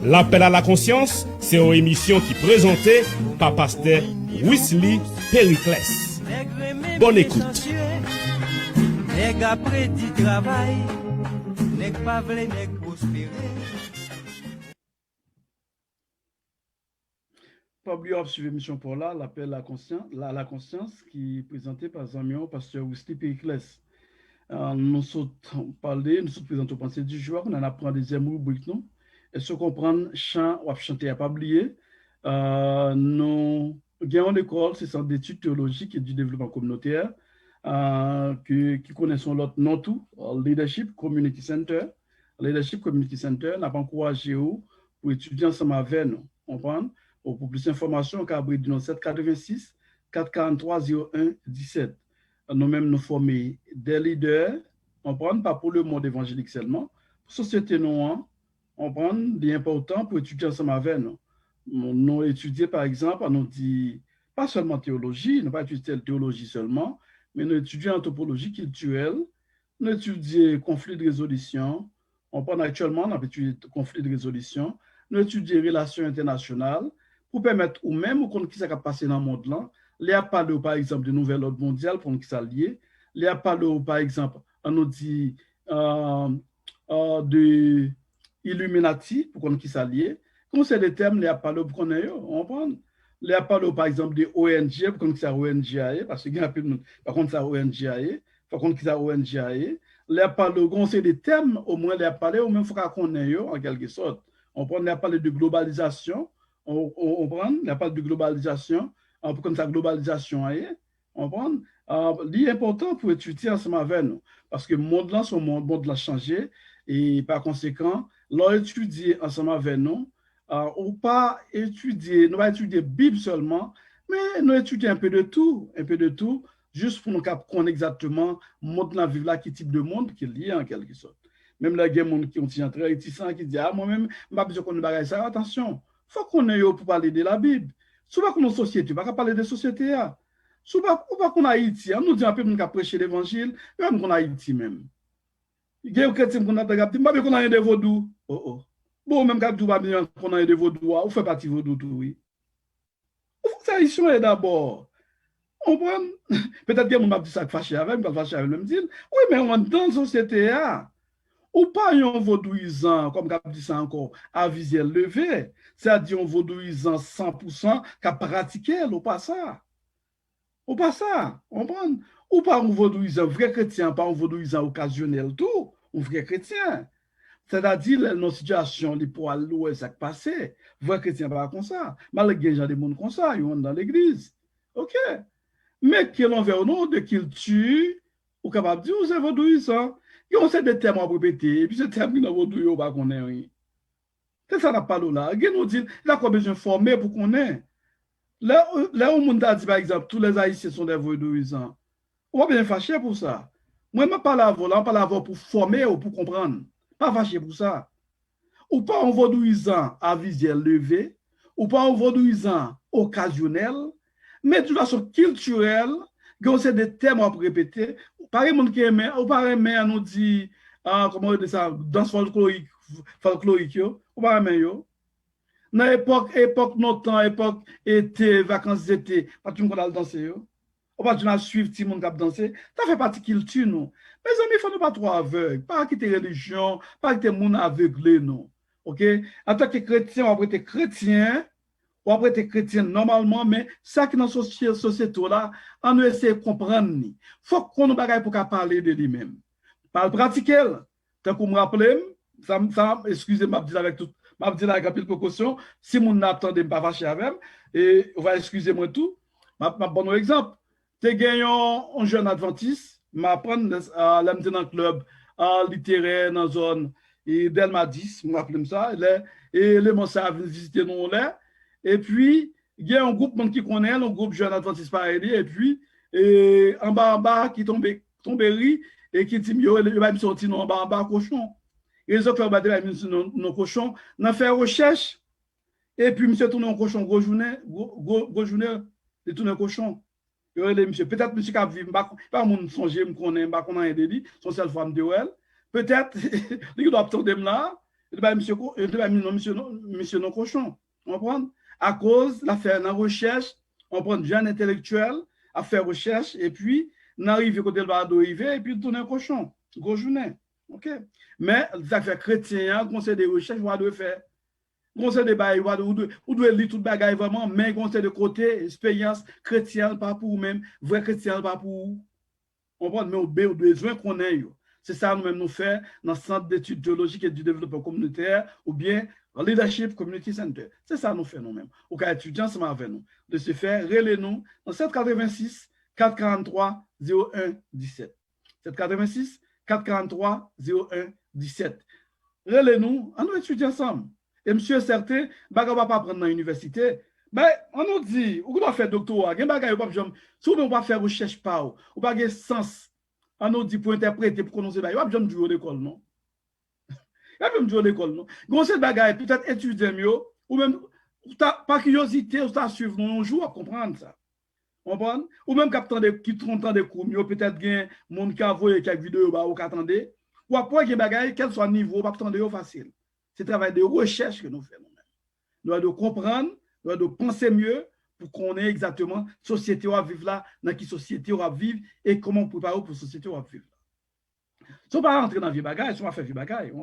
L'appel à la conscience, c'est une émission qui est présentée par pasteur Wesley Pericles. Bonne écoute. Pas oublier de suivre l'émission pour là, l'appel à la conscience qui est présenté par Zamion, pasteur Wesley Pericles. Nous sommes parlé, nous sommes présentés au pensée du jour, on en apprend deuxième rubrique, non? Et ce qu'on prend chant ou chanter à pas oublier, nous avons l'école, c'est centre d'études théologiques et du développement communautaire, qui connaissent l'autre nom tout, Leadership Community Center. Leadership Community Center n'a pas encouragé pour étudier ensemble avec nous, on prend. Pour plus d'informations, Cabri du 786 443 01 17. Nous-mêmes nous formons des leaders, on prend pas pour le monde évangélique seulement, pour la société non, on prend des importants pour étudier ensemble avec nous. nous étudions, par exemple, on nous dit, pas seulement théologie, nous pas étudier la théologie seulement, mais nous étudions anthropologie culturelle, nous étudions conflit de résolution, on prend actuellement, on étudie conflit de résolution, nous étudions relations internationales, pour permettre, ou même, qu'on qui s'est passé dans le monde là, les a parlé, par exemple, de nouvel ordre mondial, pour qui s'est lié, les a parlé, par exemple, on nous dit, de Illuminati, pour qu'on qui s'est lié, comme c'est des termes, les a parlé pour qu'on ait, on prend. Les a parlé, par exemple, des ONG, pour qu'on qui s'est ONG, parce qu'il y a un peu de monde, par contre, ça ONG, par contre, qui s'est ONG, les a parlé, comme c'est des termes, au moins, les a parlé, au même, il faut qu'on ait, en quelque sorte. On prend, les a parlé de globalisation, on prend, les a parlé de globalisation, pour qu'on ça globalisation, on prend. L'important pour étudier ensemble avec nous, parce que le monde là, son monde l'a changé, et par conséquent, l'on étudie ensemble avec nous, ou pas étudier, nous pas étudier Bible seulement, mais nous étudier un peu de tout, juste pour nous comprendre exactement le monde là, vivre là, quel type de monde qu'il y a en quelque sorte. Même là, il y a des gens qui ont très réticents, qui disent, ah, moi-même, je ne sais pas qu'on ça. Attention, il faut qu'on ait pour parler de la Bible. Souvent qu'on a une société, on va parler de société. Souvent qu'on a Haïti, on nous dit un peu qu'on a prêché l'évangile, même qu'on a Haïti même. Il y a des chrétiens qu'on a dit, mais qu'on a des vaudous. Oh, oh. Bon, même quand tout va bien, qu'on a des vaudous, on fait partie vaudou, oui. Il faut que ça y d'abord. On prend, peut-être que mon dit ça fâché avec, me fâché avec, me dit, oui, mais on est dans la société, ou pas un vaudouisant, comme on dit ça encore, à visuel levé, c'est-à-dire un vaudouisant 100% qui a pratiqué, ou pas ça. Ou pas ça, on prend. Ou pas un vaudouisant vrai chrétien, pas un vaudouisant occasionnel, tout, un vrai chrétien. C'est-à-dire, nos situations, les pour aller ça passé, vrai chrétien pas comme ça. Malgré les gens des monde comme ça, ils vont dans l'église. OK? Mais quel envers nous de qu'il tue, ou capable de dire, vous avez vaudouisant. Il y a des termes à répéter, et puis ces termes qui n'ont vaudouisé, on va connaître. C'est ça, n'a pas là. Il nous dit, il a quoi besoin de former pour qu'on ait. Là où le monde a dit, par exemple, tous les Haïtiens sont des vaudouisants, on va bien fâcher pour ça. Moi, je ne parle pas là, on parle là pour former ou pour comprendre. Pas fâché pour ça. Ou pas un vaudouisant à visuel levé, ou pas un vaudouisant occasionnel, mais de façon culturelle, c'est des termes à répéter. Pareil, monde qui aime, ou pareil, mais nous dit, comment on dit ça, danse folklorique, ou pareil, mais yo. Dans l'époque, notre temps, époque été, vacances d'été, pas tout le monde a dansé, yo. Ou pas tout le monde suivre tout le monde qui danser. Ça fait partie culture, nous. Mes amis, il ne faut pas trop aveugles, pas quitter religion, pas quitter monde aveuglé, non. OK? En tant que chrétien, on va être chrétien, ou après être chrétien normalement, mais ça qui est dans la société là, on doit essayer de comprendre. Il faut qu'on nous bagaille pour parler de lui-même. Par le pratiquer, tant qu'on me rappelle, excusez-moi, je dis avec tout, je dis avec un peu de précaution, si mon n'attend de ne pas fâcher avec, et on va excuser moi tout, je bon exemple. Tu gagné un jeune adventiste, m'apprends à l'amener dans le club littéraire dans la zone et Delma 10, je me rappelle ça, et les monstres à visiter nous là. Et puis, il y a un groupe qui connaît, un groupe jeune adventiste pareil, et puis, en bas, qui tombe riz, et qui dit, il va me sortir en bas, cochon. Et les autres, ils vont nos cochons, on a fait recherche, et puis, monsieur tourne un cochon, gros journée, il tourne un cochon. Peut-être monsieur qui vivre, pas mon songer, me connaît, pas qu'on a un délit, son seule femme de elle. Peut-être, il doit attendre là, il va monsieur non cochon. On comprend? À cause la faire la recherche, on prend jeune intellectuel à faire recherche et puis on arrive côté le va arriver et puis tourner un cochon, gros journée. OK? Mais ça fait chrétien, conseil de recherche, on doit faire. Conseil de bail, ou doit lire tout bagaille vraiment, mais conseil de côté, expérience chrétienne, pas pour vous-même, vrai chrétien, pas pour vous. On prend, mais au besoin qu'on ait. C'est ça nous-mêmes nous faire dans le centre d'études théologiques et du développement communautaire ou bien Leadership Community Center. C'est ça nous fait nous-mêmes. Au cas étudiant, c'est avec nous. De se faire, relais-nous dans 786 443 01 17. 786 443 01 17. Relais-nous, on nous étudier ensemble. Et monsieur certain, baga va pas prendre dans l'université. Ben, on nous dit, ou doit faire doctorat, gen baga pas jam, si on pas faire recherche pas ou pas gen sens. On nous dit pour interpréter pour connaître ba, pas jam jouer l'école non. Pas jam jouer l'école non. Gon c'est baga peut-être étudier mieux ou même Par curiosité, ou suivre un jour à comprendre ça. Ou même qui tront des cours, peut-être qu'il monde qui a envoyé quelques vidéos ou qui attendait. Ou après, il y a des choses, quel soit le niveau, pas attendre facile. C'est le travail de recherche que nous faisons. Nous devons comprendre, nous devons penser mieux pour qu'on ait exactement la société où on va vivre là, dans quelle société on va vivre et comment préparer pour la société où on va vivre là. Si on ne va pas rentrer dans la vie bagaille, si on va faire vie bagaille,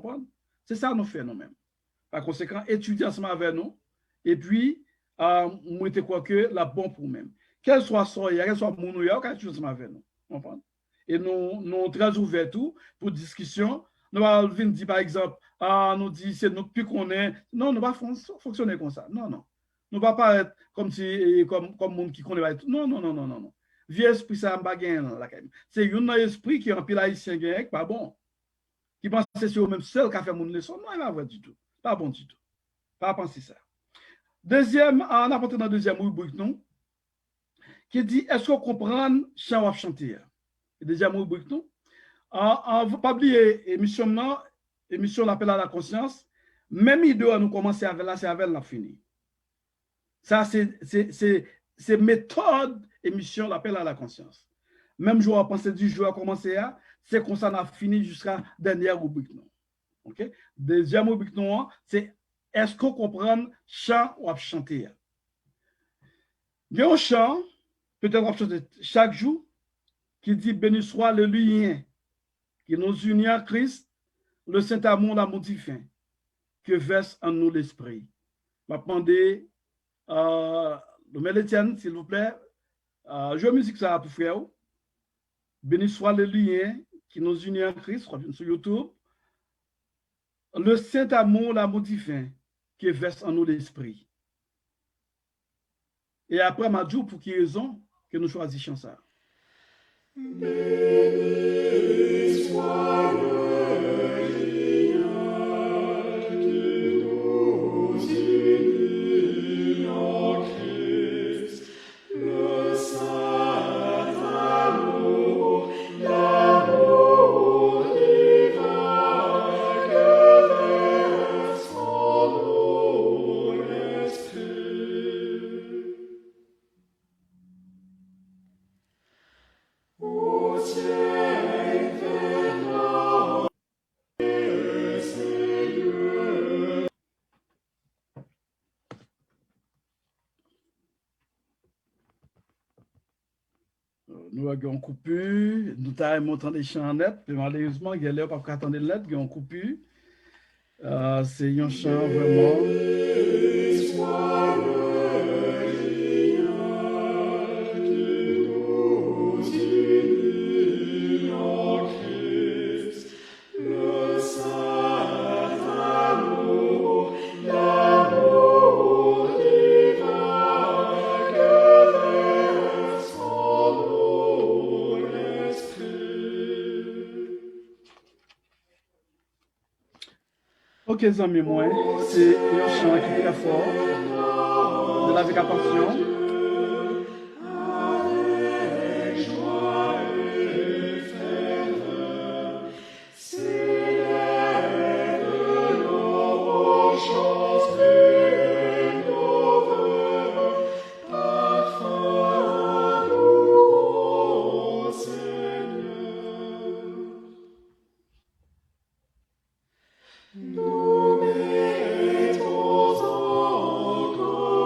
c'est ça que nous faisons nous-mêmes. Par conséquent, étudier ensemble avec nous et puis, nous quoi que la bonne pour nous-mêmes. Quel soit soya, quel soit mon ou quelque chose avec nous. Et nous sommes très ouverts tout pour discussion. Nous allons dire, par exemple, nous dit c'est nous plus qu'on est. Non, nous ne va pas fonctionner comme ça. Non, non. Nous ne va pas être comme si, comme monde qui connaît. Non, non, non, non, non, non. Vieux esprit, ça n'a pas gagné. C'est un esprit qui est un pile haïtien, pas bon. Qui pense que c'est eux-mêmes seuls qui a fait mon leçon. Non, il va pas du tout. Pas bon du tout. Pas penser ça. Deuxième, on a apporté dans le deuxième rubrique, non? Qui dit, est-ce qu'on comprend chant ou chanter? Deuxième rubrique, non? On ne va pas oublier émission l'appel à la conscience. Même idée à nous commencer avec là, c'est avec la fini. Ça, c'est méthode émission l'appel à la conscience. Même jour à penser du jour à commencer à, c'est comme ça on a fini jusqu'à dernière rubrique, non? OK? Deuxième rubrique, non, c'est est-ce qu'on comprend chant ou chanter? Il y a un chant, peut-être on chanter chaque jour, qui dit béni soit le lien qui nous unit en Christ, le Saint-Amour, l'amour divin, que verse en nous l'Esprit. Je vais demander le Mère Etienne, s'il vous plaît, jouez musique ça pour frère. Béni soit le lien qui nous unit en Christ, sur YouTube. Le Saint-Amour, l'amour divin, qui verse en nous l'Esprit. Et après, ma dit pour qui raison que nous choisissons ça. Béni soit le lien qui nous unit en Christ, le Saint-Amour, l'amour divin que verse en nous l'Esprit. Au ciel verra Seigneur. Nous avons coupé, nous avons entendu des chants net, mais malheureusement, il y a l'air pas attendre les lettres, nous avons coupé. C'est un chant vraiment. Béni soit le lien qui nous unit en Christ, le Saint-Amour, l'amour divin que verse en nous l'Esprit. Ok, les amis, moi, c'est un chant qui est très fort, de la passion. Avec joie et ferveur, s'élèvent nos chants et nos vœux, parfum doux au Seigneur. Nous mettons en commun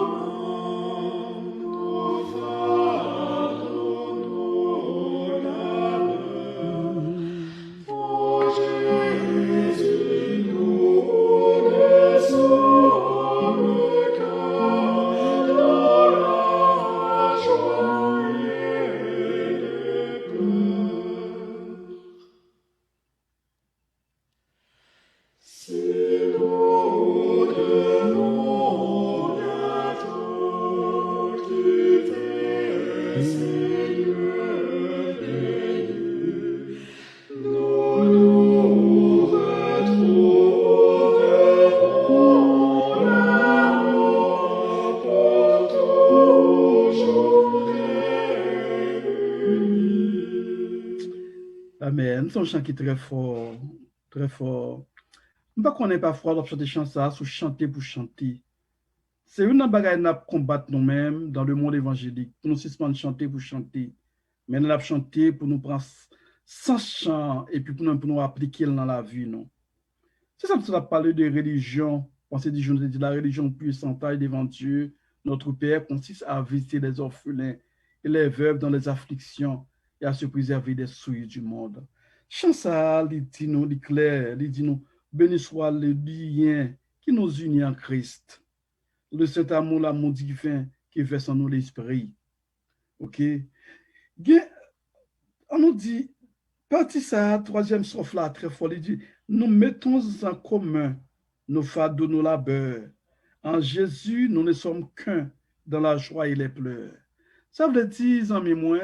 nos fardeaux, nos labeurs. Ô Jésus, nous ne sommes qu'un dans la joie et les pleurs. Si nous devons bientôt quitter ces lieux bénis, nous nous retrouverons là-haut pour toujours réunis. Amen. C'est un chant qui est très fort, très fort. Je ne connais pas froid de chanter chant ça, sous chanter pour chanter. c'est une bagaille n'a combattre nous-mêmes dans le monde évangélique. Pour nous suspendre chanter pour chanter. Mais nous avons chanté pour nous prendre sans chant et puis pour nous appliquer dans la vie. Non? C'est ça que tu as parlé de religion. On s'est dit, la religion puissante devant Dieu, notre Père, consiste à visiter les orphelins et les veuves dans les afflictions et à se préserver des souilles du monde. Chant ça, il dit nous, il clair, il dit nous, béni soit le lien qui nous unit en Christ. Le Saint-Amour, l'amour divin qui verse en nous l'esprit. OK? On nous dit, partie ça, troisième strophe là, très fort, il dit, nous mettons en commun nos fardeaux, nos labeurs. En Jésus, nous ne sommes qu'un dans la joie et les pleurs. Ça veut dire, amis, moi,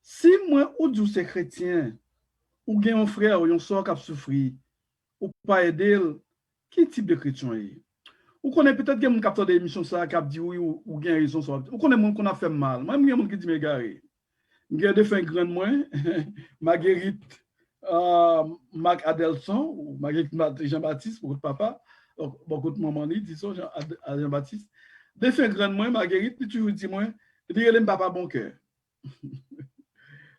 si moi, ou du c'est chrétien, ou bien un frère, ou un soeur qui a souffert, ou pas aider, quel type de chrétien est? Ou connaît peut-être qu'il y a un capteur d'émission ça qui a dit oui ou bien raison ça. Ou connaît mon qu'on a fait mal. Moi il y a mon qui dit me garé. J'ai de fin grand moi Marguerite Marc Adelson ou Marguerite Jean-Baptiste pour papa. Beaucoup de maman dit ça Jean-Baptiste. De fin grand moi Marguerite tu toujours dit moi il est papa bon cœur.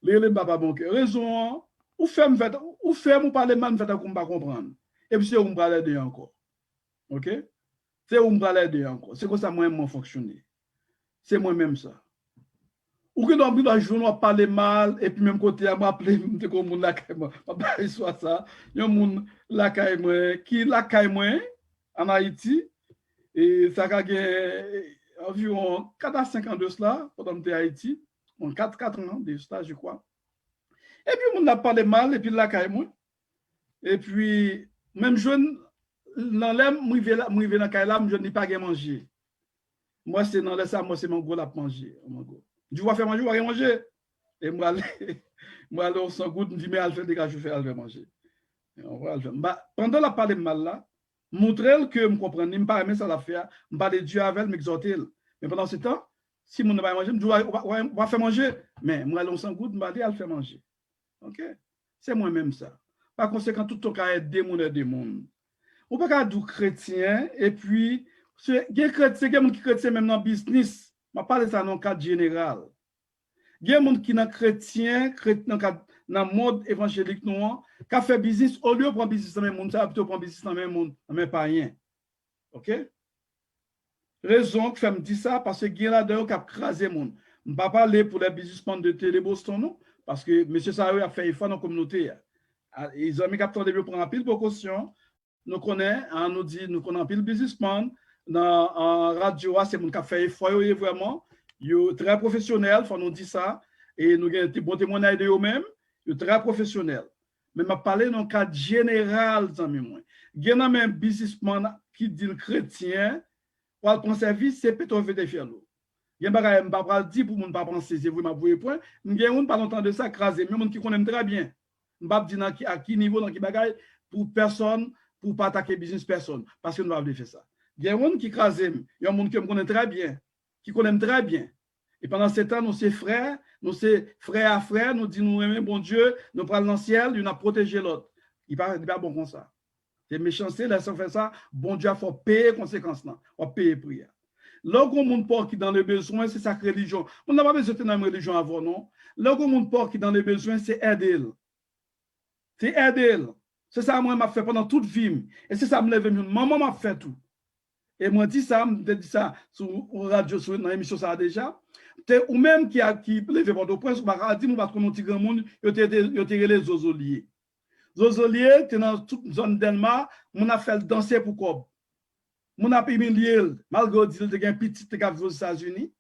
Il est papa bon cœur. Raison ou ferme ou parler mal fait qu'on pas comprendre. Et puis c'est on parler de encore. OK? C'est où me l'aider encore. C'est comme ça moi-même fonctionner. C'est moi-même ça. Ou que dans le jour on parler mal et puis même côté à m'appeler me comme monde la caille moi. Pas soit ça. Yon monde la caille moi qui la caille moi en Haïti et ça a environ 4 à 5 ans de cela pendant que Haïti, 4 ans de cela je crois. Et puis on a parlé mal et puis la caille moi. Et puis même jeune dans l'aime m'rivé dans caille là je n'ai pas à manger. Moi c'est dans ça moi c'est mon gros la manger mon gros. Je vais faire manger, je vais manger et moi aller on s'en goûte me dit mais elle fait des gars je fais elle va manger. On va pendant la parler mal là montrer que me comprendre me pas aimer ça la faire, me parler Dieu avec m'exhorter. Mais pendant ce temps si mon ne pas manger, je va faire manger mais moi on s'en goûte me parler elle fait manger. OK? C'est moi même ça. Par conséquent tout ton cas aider mon aider monde. On peut pas dire chrétien et puis c'est des chrétiens qui chrétien même dans business. Je parle de ça dans le cadre général. Il y a des gens qui sont chrétiens dans le monde évangélique noir qui fait business au lieu de prendre business dans le même monde, ça plutôt prendre business dans le même monde, mais pas rien. OK? Raison que je me dis ça parce que il y a là-dedans qui a crasé le monde. Je ne vais pas parler pour les businessmen de Télé Boston, non, parce que M. Sarou a fait effort dans la communauté. Ils ont mis capteur de prendre un pile de précaution. Nous connaissons, nous dit, nous connaissons un pile de businessmen. Dans radio, c'est mon qui a fait effort vraiment. Ils sont très professionnels, faut nous dire ça. Et nous avons des bons témoignages de eux-mêmes. Ils sont très professionnels. Mais je parle dans le cadre général, il y a un businessman qui dit chrétien, pour prendre service, c'est peut-être fait des fiers. Il y a un bagage, je ne vais pas dire pour ne pas penser, c'est vraiment pour point. Il y a un pas longtemps de ça, crasé, mais qui connaît très bien. Je ne vais pas dire à qui niveau, dans qui bagage, pour personne, pour ne pas attaquer business personne, parce que nous ne va pas faire ça. Il y a un monde qui crase, il y a un monde qui me connaît très bien, qui connaît très bien. Et pendant ce temps, nous sommes frères, à frère, nous disons, nous aimons bon Dieu, nous prenons dans le ciel, nous avons protégé l'autre. Il n'est pas bon comme ça. C'est méchanceté, là, si on fait ça, bon Dieu, il faut payer les conséquences, il faut payer prière. Lorsqu'on a monde pauvre qui est dans les besoins, c'est sa religion. On n'a pas besoin de dans une religion avant, non? Lorsqu'on a monde pauvre qui est dans les besoins, c'est aider. C'est aider. C'est ça, moi, je fait pendant toute vie. Et c'est ça, je me lève, maman m'a fait tout. Et moi, je dis ça sur la radio, sur l'émission, ça déjà. Ou même qui lève votre prince, on va dire, nous va trouver un petit grand monde, il y a les Zozoliers. Zozoliers, tu es dans toute zone d'Elma, on a fait danser pour quoi? On a payé lié, malgré qu'il y a un petit qui aux États-Unis,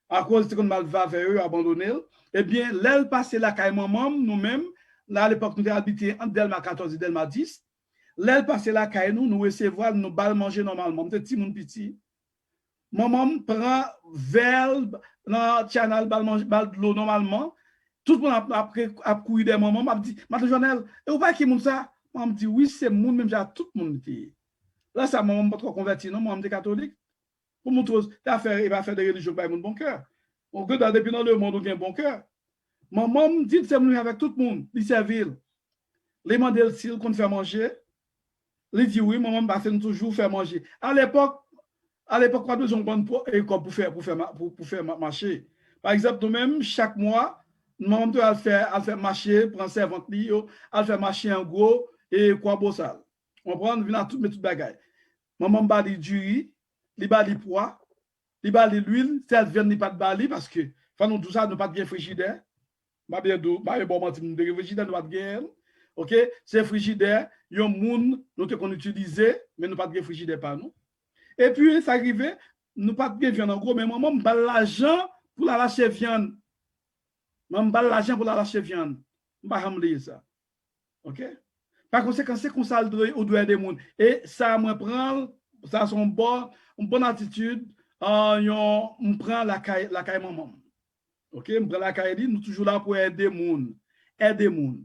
à cause de qu'on mal va vers eux, abandonné. Eh bien, l'aile passée là, quand maman, nous-mêmes, là, à l'époque, nous habité entre Delma 14 et Delma 10. L'aile passée là, quand nous recevons, nous bal manger normalement. Nous petit mon petit. Maman prend verre dans channel bal de l'eau normalement. Tout le monde a couillé des mamans, m'a dit, Madame Journal, et vous voyez qui est ça? Moi, me dit, oui, c'est mon même, j'ai tout le monde qui. Là, ça m'a pas trop converti, non, moi, je suis catholique. Pour mon chose, il va faire des religions par mon bon cœur. On peut depuis dans le monde, on a un bon cœur. Maman me dit, c'est venu avec tout le monde, il servir. Les mandels, s'ils qu'on fait manger, il dit, oui, maman va faire toujours faire manger. À l'époque, À l'époque, pas besoin de bonne école pour faire marcher. Par exemple, nous-mêmes, chaque mois, nous allons faire marcher, prendre servante, à faire marcher en gros, et quoi beau ça. On prend, nous venons tout mettre tout bagaille. Maman m'a dit du riz, il m'a dit poids, il m'a dit l'huile, c'est elle vient pas de bali parce que, enfin, nous tout ça, nous pas de bien frigidaire. M'a bien d'eau, m'a bon mentir, nous de frigidaire, nous pas de guerre. OK? C'est frigidaire, yon moun, nous qu'on utilisait, mais nous pas de frigidaire par nous. Et puis, ça arrivait, nous pas de viande en gros, mais maman m'a l'argent pour la lâcher viande. Maman m'a l'argent pour la lâcher viande. M'a pas ça. OK? Par conséquent, c'est qu'on ça au doigt des monde. Et ça me prend, ça son bon, une bonne attitude, on prend la caille maman. OK? On prend la caille, nous toujours là pour aider monde. Aider monde.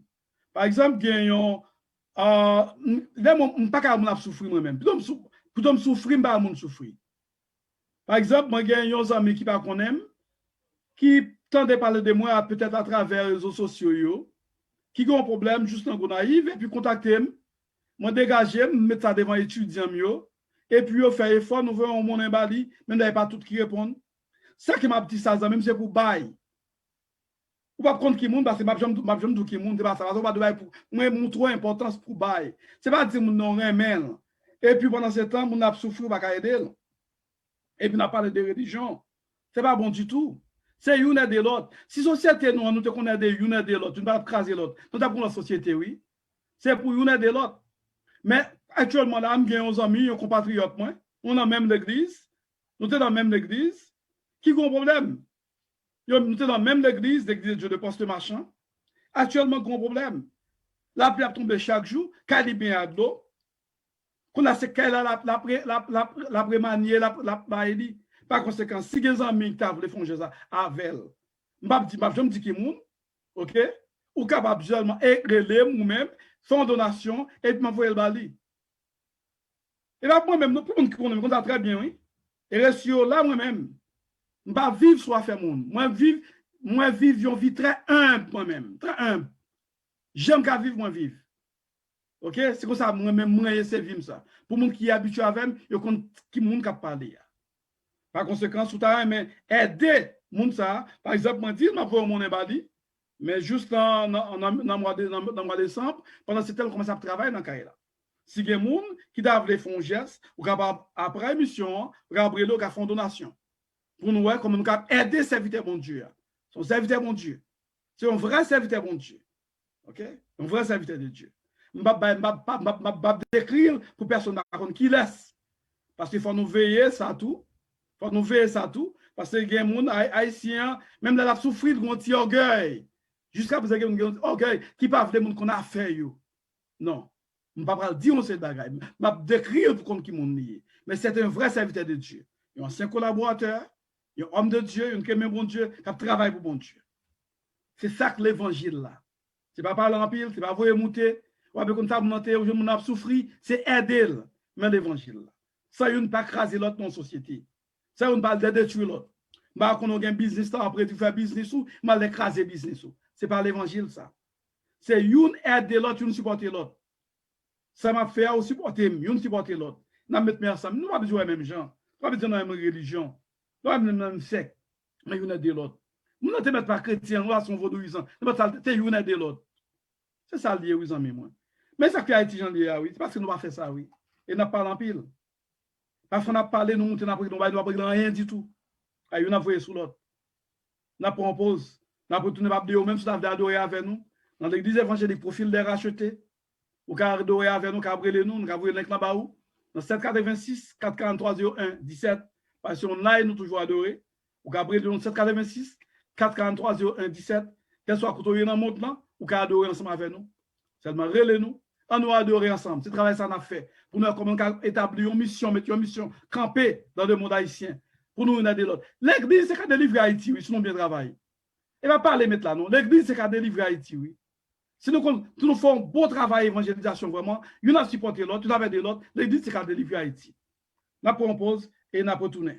Par exemple, gagnons, là, on pas qu'à me souffrir moi-même. Plutôt me souffrir, pas mon souffrir. Par exemple, moi, j'ai un ami qui pas qu'on aime, qui tendait parler de moi peut-être à travers les réseaux sociaux, qui ont un problème juste en naïf, et puis contacter moi dégager, me mettre ça devant étudiants mieux, et puis on fait effort, nous voyons mon imbali, mais n'avez pas tout qui répondent. Ça qui m'a dit ça, même c'est pour bail. Ou pas contre qui monde, parce que ma jambe de qui monde, ça va pas pour moi montrer importance pour bail. C'est pas dire mon non remède. Et puis pendant ce temps, on a souffert pas aider. Et puis on a parlé de religion. C'est pas bon du tout. C'est une et de l'autre. Si société nous te connaît de une et de l'autre, tu ne vas pas craser l'autre. Nous avons pour la société, oui. C'est pour une et de l'autre. Mais actuellement, là, nous avons des amis, des compatriotes, moi. On a même l'église. Nous sommes dans la même église. Qui a un problème? Nous sommes dans la même église de poste marchand. Actuellement, il y a un problème. La pluie a tombé chaque jour. Quand il y a de l'eau, qu'on a ce qu'elle a la prémanier, la baïdi. Par conséquent, si les amis qui veulent faire ça avec elle, je me dis qu'il y a OK? Ou capable seulement éclairer moi-même, sans donation, et puis m'envoyer le bali. Et là, moi-même, nous pouvons nous connaître très bien, oui. Et reste là, moi-même, je ne vais pas vivre soit faire monde. Moi, vivre une vie très humble, moi-même, très humble. J'aime qu'à vivre, moi, vivre. OK? C'est comme ça, moi-même, moi, j'essaie de vivre ça. Pour les gens qui sont habitués avec moi, il y a qui monde qui parle. Par conséquent, sous ta mais aider moun ça. Par exemple, moi dis m'a pour mon embali, mais juste dans mois de décembre, pendant ce temps, on commence à travailler dans cahier là. Si gen moun qui doivent faire un geste, ou capable après émission, rappeler le faire donation. Pour nous voir comment nous capable aider serviteur bon Dieu. Son serviteur bon Dieu. C'est un vrai serviteur bon Dieu. OK? Un vrai serviteur de Dieu. M'a décrire pour personne qui laisse. Parce qu'il faut nous veiller ça tout. Faut nous veiller ça tout, parce que les gens haïtiens, même là, ils souffrent de un petit orgueil. Jusqu'à présent, il y a un orgueil qui parle des gens qu'on a fait. Non. Je ne vais pas dire ce bagage. Je vais décrire pour qu'on qui m'ont lié. Mais c'est un vrai serviteur de Dieu. Il y a un ancien collaborateur, il y a un homme de Dieu, il y a un bon Dieu qui travaille pour bon Dieu. C'est ça que l'évangile là. Ce n'est pas parler en pile, ce n'est pas vous monter, ou avec comme ça, monter, ou je m'en souffrir, c'est aider. Mais l'évangile là. Ça, il ne pas craser l'autre dans la société. Ça, on parle de détruire l'autre. Bah, quand on a un business, après tu fais business ou, mal écraser business ou. C'est pas l'évangile, ça. C'est une aide de l'autre, une supporter l'autre. Ça m'a fait aussi supporter, une supporter l'autre. Nous mettons ensemble. Nous ne pas besoin de même gens. Nous pas besoin de la même religion. Nous pas besoin de même secte. Mais une aide de l'autre. Nous ne mettons pas chrétiens, nous sommes vaudouisants. Nous mettons une aide de l'autre. C'est ça lié, oui, amis, moi. Mais ça fait Haïti, j'en dis, oui. C'est parce que nous pas fait ça, oui. Et nous parlons en pile. Parfois, on a parlé, nous montons, nous n'avons pas rien du tout. Nous avons voyé sur l'autre. Nous avons proposé. Nous avons retourné à même si nous avons adoré avec nous. Dans l'église évangélique, profil des rachetés. Nous avons adoré avec nous, nous avons nous, nous avons link là-bas. Dans 786, 443, 01, 17. Parce qu'on là, nous toujours adoré. Nous avons nous 786, 443, 01, 17. Quel soit quand on est dans le monde là, nous avons adoré ensemble avec nous. Seulement, relais-nous. On nous adorer ensemble. C'est le travail que ça a fait. Pour nous, comment établir une mission, mettre une mission campée dans le monde haïtien. Pour nous, aider l'autre. L'église, c'est qu'à délivrer Haïti, oui, si nous bien travailler. Et va parler maintenant, là, non. L'église, c'est qu'à délivrer Haïti, oui. Si nous faisons un beau travail d'évangélisation, vraiment, il y a supporté l'autre, tu as aidé l'autre, l'église, c'est qu'à délivrer Haïti. Nous prenons pause et nous retournons.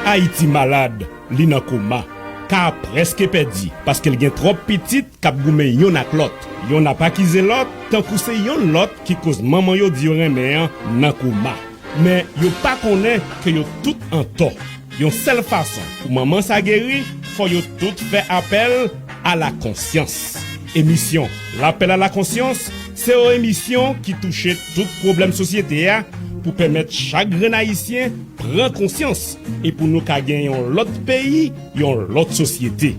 Haïti malade, li nan coma. Ka presque perdu parce qu'elle est trop petite cap goumen yon ak l'autre. Yon n'a pas quitté l'autre tant que c'est yon lot qui cause maman yo di remen nan koma. Mais yo pas connaît que yo tout en tort. Yon seule façon pour maman sa guéri, faut yo tout faire appel à la conscience. Émission L'appel à la conscience, c'est une émission qui touche tout problème société pour permettre chaque grand haïtien prendre conscience et pour nous gagner l'autre pays, l'autre société.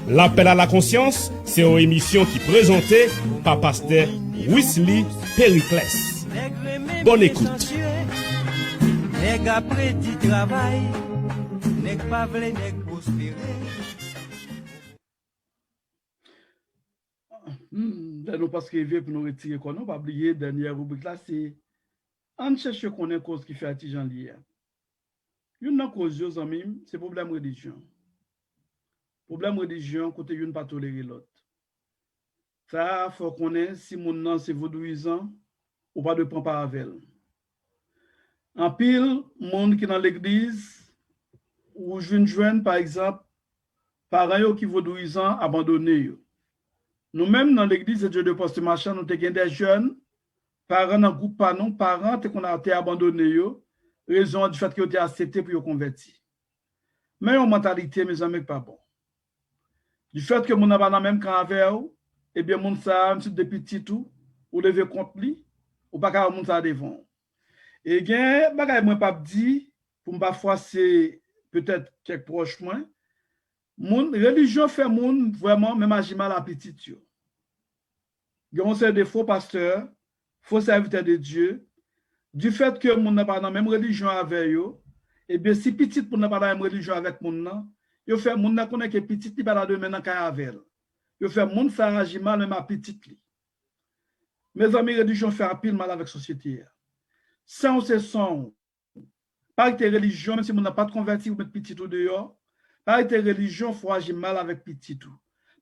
L'appel à la conscience, c'est une émission qui est présentée par pasteur Wesley Périclès. Bonne écoute. Nèg après du travail, nèg pas vle nèg prospérer. Nous parce que pour nous retirer quoi, nous pas oublier dernière rubrique là c'est on cherche connaître cause qui fait artisan lié. Une cause aux amis, c'est problème religion. Problème religion côté une pas tolérer l'autre. Ça faut connaître si mon nom c'est vaudouisant ou pas de prendre par avec. En pile monde qui dans l'église ou jeune par exemple parents qui vaudouisant abandonné. Nous-mêmes, dans l'église de Dieu de Poste Machin, nous avons des jeunes, parents dans le groupe Panon, parents qui ont été abandonnés, raison du fait qu'ils ont été acceptés pour les convertir. Mais en mentalité, mes amis, pas bon. Du fait que nous n'avons pas dans le même camp avec eux, eh bien, nous sommes des petits tout, ou lever contre lui, ou pas qu'à nous devant. Et bien, je ne pas dit, pour ne pas froisser peut-être quelques proches moins, mon religion fait mon vraiment même agir mal à petit. On sait des faux pasteurs, faux serviteurs de Dieu, du fait que mon n'a pas dans la même religion avec eux, et bien si petit pour n'a pas dans la même religion avec mon nan, yo fait mon n'a connaît que petit li pas la de maintenant avec elle. Yo fait mon ça agir mal même à petit li. Mes amis, religion fait un pile mal avec société. Sans ce son, par tes religions, même si mon n'a pas de converti ou mettre petit ou dehors, par tes religions, faut agir mal avec petit tout.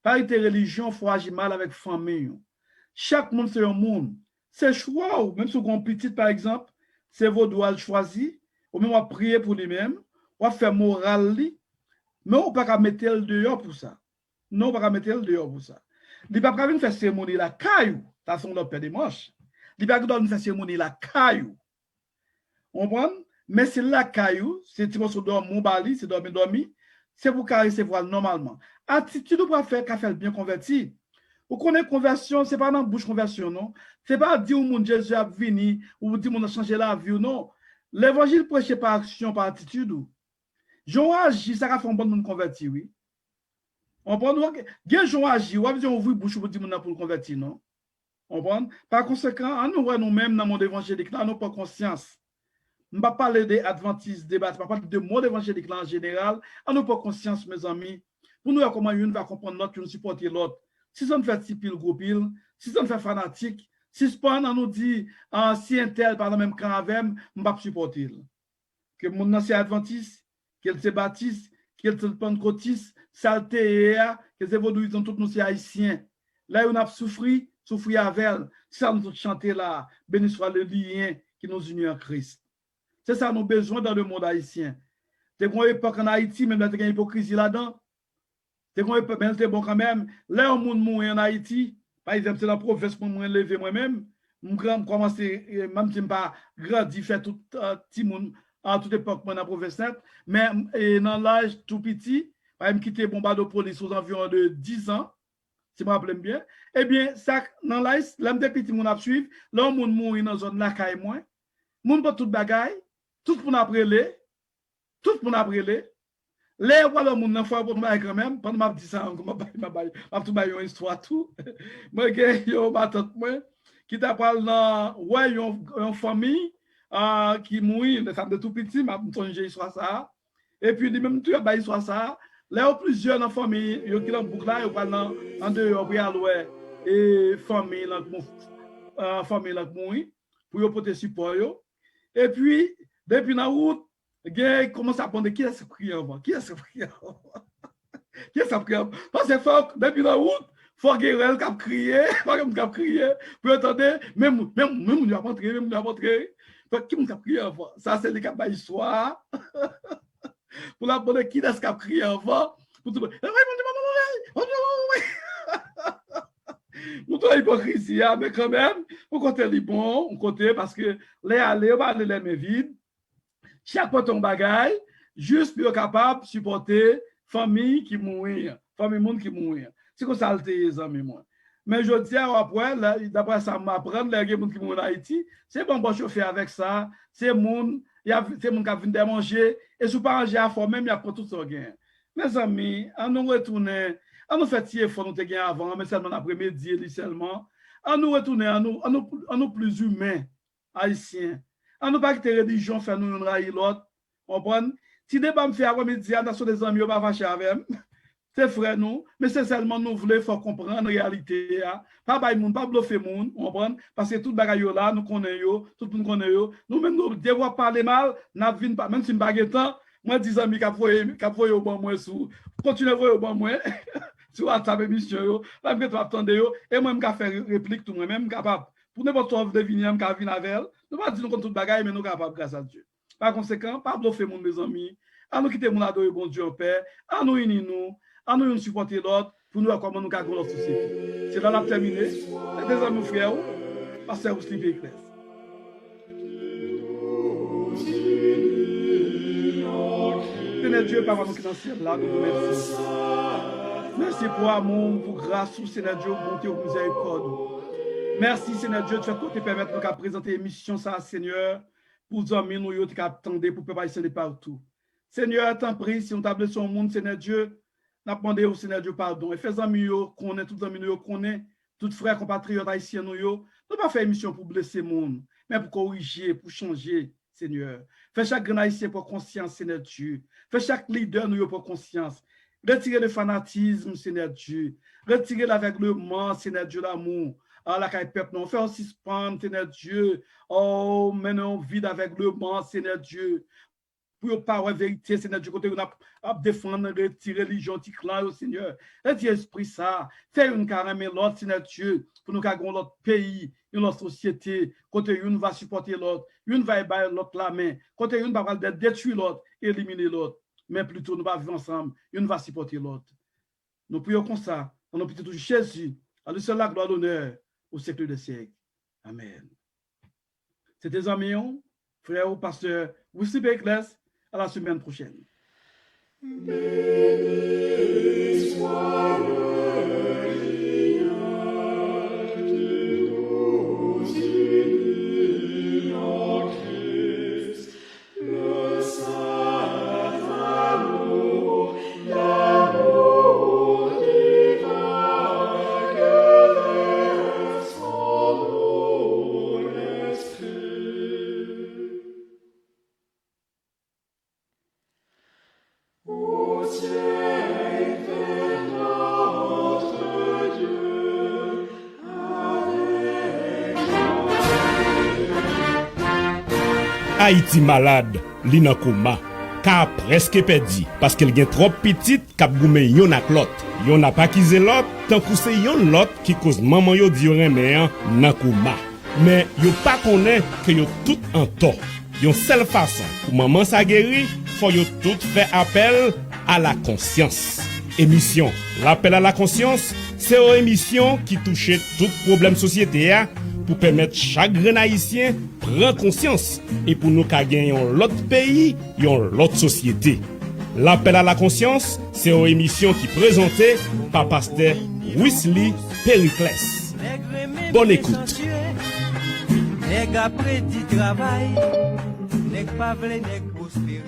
Par tes religions, faut agir mal avec famille. Chaque monde, c'est un monde. C'est choix, ou même si on petit, par exemple, c'est vos doigts choisis, ou même on prier pour lui-même, on faire moral, mais on ne peut pas mettre le dehors pour ça. Non, on ne peut pas mettre le dehors pour ça. Il ne peut pas venir faire cérémonie la caillou, ça sont l'autre des manches. Il ne peut pas venir faire cérémonie la caillou. On comprend? Mais c'est la caillou, c'est tu vas se dormir, mon bali, c'est dormir, c'est pour qu'à recevoir normalement. Attitude pour faire qu'à faire bien converti. Vous connaissez conversion, ce n'est pas dans la bouche conversion, non. Ce n'est pas dire où mon Jésus a venu, ou dire mon a changé la vie, non. L'évangile prêché par action, par attitude. Jean agit, ça va faire un bon monde converti, oui. On prend, bien Jean agit, ou bien on ouvre bouche pour dire mon pour le convertir, non. On prend. Par conséquent, nous-mêmes dans le monde évangélique, nous n'avons pas conscience. Je ne vais pas parler des adventistes, débat, je ne vais pas parler de monde évangélique en général. On n'a pas conscience, mes amis. Pour nous, comment une va comprendre l'autre, une supporter l'autre. Si on fait si pile, gros pile, si on fait fanatique, si on nous dit, si un tel par le même camp avec, je ne vais pas supporter. Que mon ancien adventiste, qu'elle se baptiste, qu'elle se pentecôtiste, saleté, que c'est vaudouisant, tous nous haïtiens. Là, on a souffri avec elle. Ça nous chanter là, béni soit le lien qui nous unit en Christ. C'est ça nous besoin dans le monde haïtien. C'est qu'on époque en Haïti, même là, il y a une hypocrisie là-dedans. C'est qu'on époque, mais c'est bon quand même. Là, au monde mourir en Haïti, par exemple, c'est la province pour me lever moi-même. Je commence, même si je n'ai pas grandi, fait tout petit monde, en toute époque, moi, dans la province, mais dans l'âge tout petit, par exemple, quitter Bombardeau Police aux environs de 10 ans, si je me rappelle bien, eh bien, ça, dans l'âge, là, je petit monde à suivre, là, au monde mourir dans la zone là, caille moins, monde pas tout bagaille, tout pour n'après tout pour n'après les voilà mon enfant pour moi quand même pendant m'a dit ça m'a tout bailler une histoire tout moi que yo ma tante moi qui t'a parlé dans ouais une famille qui mourit ça de tout petit m'a songer histoire ça et puis même tu as histoire ça là plusieurs dans famille yo qui dans boucle là yo parle en dehors pour aller et famille là famille là mourir pour yo porter support yo et puis depuis la route, il commence à prendre qui est-ce qui avant? Qui est-ce qui avant? Qui est-ce qui avant? Parce que depuis la route, il faut que elle cap crier, pas crier, pour entendre même on va rentrer, même on va rentrer. Qui m'a crié avant? Ça c'est les cap histoire. Pour la bonne qui est-ce qui a crié avant? Pour tout. Mon ton hypocrisie, mais quand même, on compte les bons, on compte parce que les aller, on va aller les mains vides. Chaque fois ton bagage, juste pour être capable de supporter famille qui mourir, famille monde qui mourir. C'est comme ça les amis moi. Mais je dis après d'après ça m'apprendre les gens qui mourir en Haïti, c'est bon chauffer avec ça, c'est monde il y a c'est monde qui vient manger et si pas manger à fort même il y a pas tout ça gain. Mes amis, on nous retourner, on nous fait tirer fort nous te gain avant mais seulement après-midi seulement, on nous retourner on nous plus humains haïtiens. On nous pas quitter religion faire nous railler l'autre. Comprendre? Si débat me fait après-midi, on a des amis on va fâcher avec. C'est frère nous, mais c'est seulement nous voulons faut comprendre la réalité. Pas bail monde, pas bluffer monde, comprendre? Parce que tout bagaille là, nous connaissons, tout le monde connaît. Nous même nous devons parler mal, n'a vinn pas même si me temps, moi 10 amis qui voyé au bon moi sous, continuer voyer au bon moi sur WhatsApp émission là me attendre et moi me faire réplique tout moi même capable. Pour n'importe quoi de venir me venir avec, nous pas dire nous contre tout bagaille mais nous capable grâce à Dieu. Par conséquent, pas bluffer monde mes amis. À nous quitter mon adorer bon Dieu en paix, à nous unir nous. À nous supporter l'autre pour nous voir comment nous gagnons notre société. C'est là la terminé. C'est des amis frères, pasteur Ousli Éclair. Seigneur Dieu, Papa, nous qui dans le ciel, là, nous vous remercions. Merci pour amour, pour grâce, Seigneur Dieu, bonté, pour miséricorde. Merci, Seigneur Dieu, tu as te permettre de présenter l'émission, ça, Seigneur, pour nous amener, nous, qui attendent pour préparer ça de partout. Seigneur, t'en prie, si on t'a blessé au monde, Seigneur Dieu, n'a demandé au Seigneur Dieu pardon. Et fais amis qu'on est, tous amis qu'on est, tous frères compatriotes haïtiens nous pas faire émission pour blesser le monde, mais pour corriger, pour changer, Seigneur. Fais chaque grand haïtien pour conscience, Seigneur Dieu. Fais chaque leader nous pour conscience. Retirez le fanatisme, Seigneur Dieu. Retirez l'aveuglement, Seigneur Dieu, l'amour. Ah, la caille peuple, non. Fais un suspendre, Seigneur Dieu. Oh, maintenant, vide aveuglement, Seigneur Dieu. Pour pas la vérité, Seigneur Dieu, côté on a défendre, retirer religion, clan, Seigneur. Retire esprit ça. Fais une carême l'autre, Seigneur Dieu, pour nous gagner l'autre pays, notre société. Côté une va supporter l'autre, une va ébailler l'autre la main. Côté une va détruire l'autre, éliminer l'autre. Mais plutôt, nous va vivre ensemble, une va supporter l'autre. Nous prions comme ça, on a toujours Jésus, à lui seul la gloire, l'honneur, au siècle des siècles. Amen. C'était amis, frère ou pasteur Ousli Éclair. À la semaine prochaine. Béni soit le lignage qui nous unit en Christ, le saint amour, l'amour divin que verse en nous l'Esprit. Au ciel vers notre Dieu, avec Haïti malade, li nan coma, ka presque perdu parce qu'elle gen trop petite k'ap goume yon ak lot. Yon a pas kize lot, tant kou se yon lot qui cause maman yo di yo reme nan coma. Mais yo pas connaît que yo tout en tort. Yon seule façon pour maman sa guéri, faut yo tout faire appel à la conscience. Émission L'appel à la conscience, c'est une émission qui touche tout problème société pour permettre chaque grand haïtien prendre conscience et pour nous gagner l'autre pays, l'autre société. L'appel à la conscience, c'est une émission qui est présentée par pasteur Ousli Périclès. Bonne écoute. Nèg après dit travail, nèg pas vle nèg prospérer.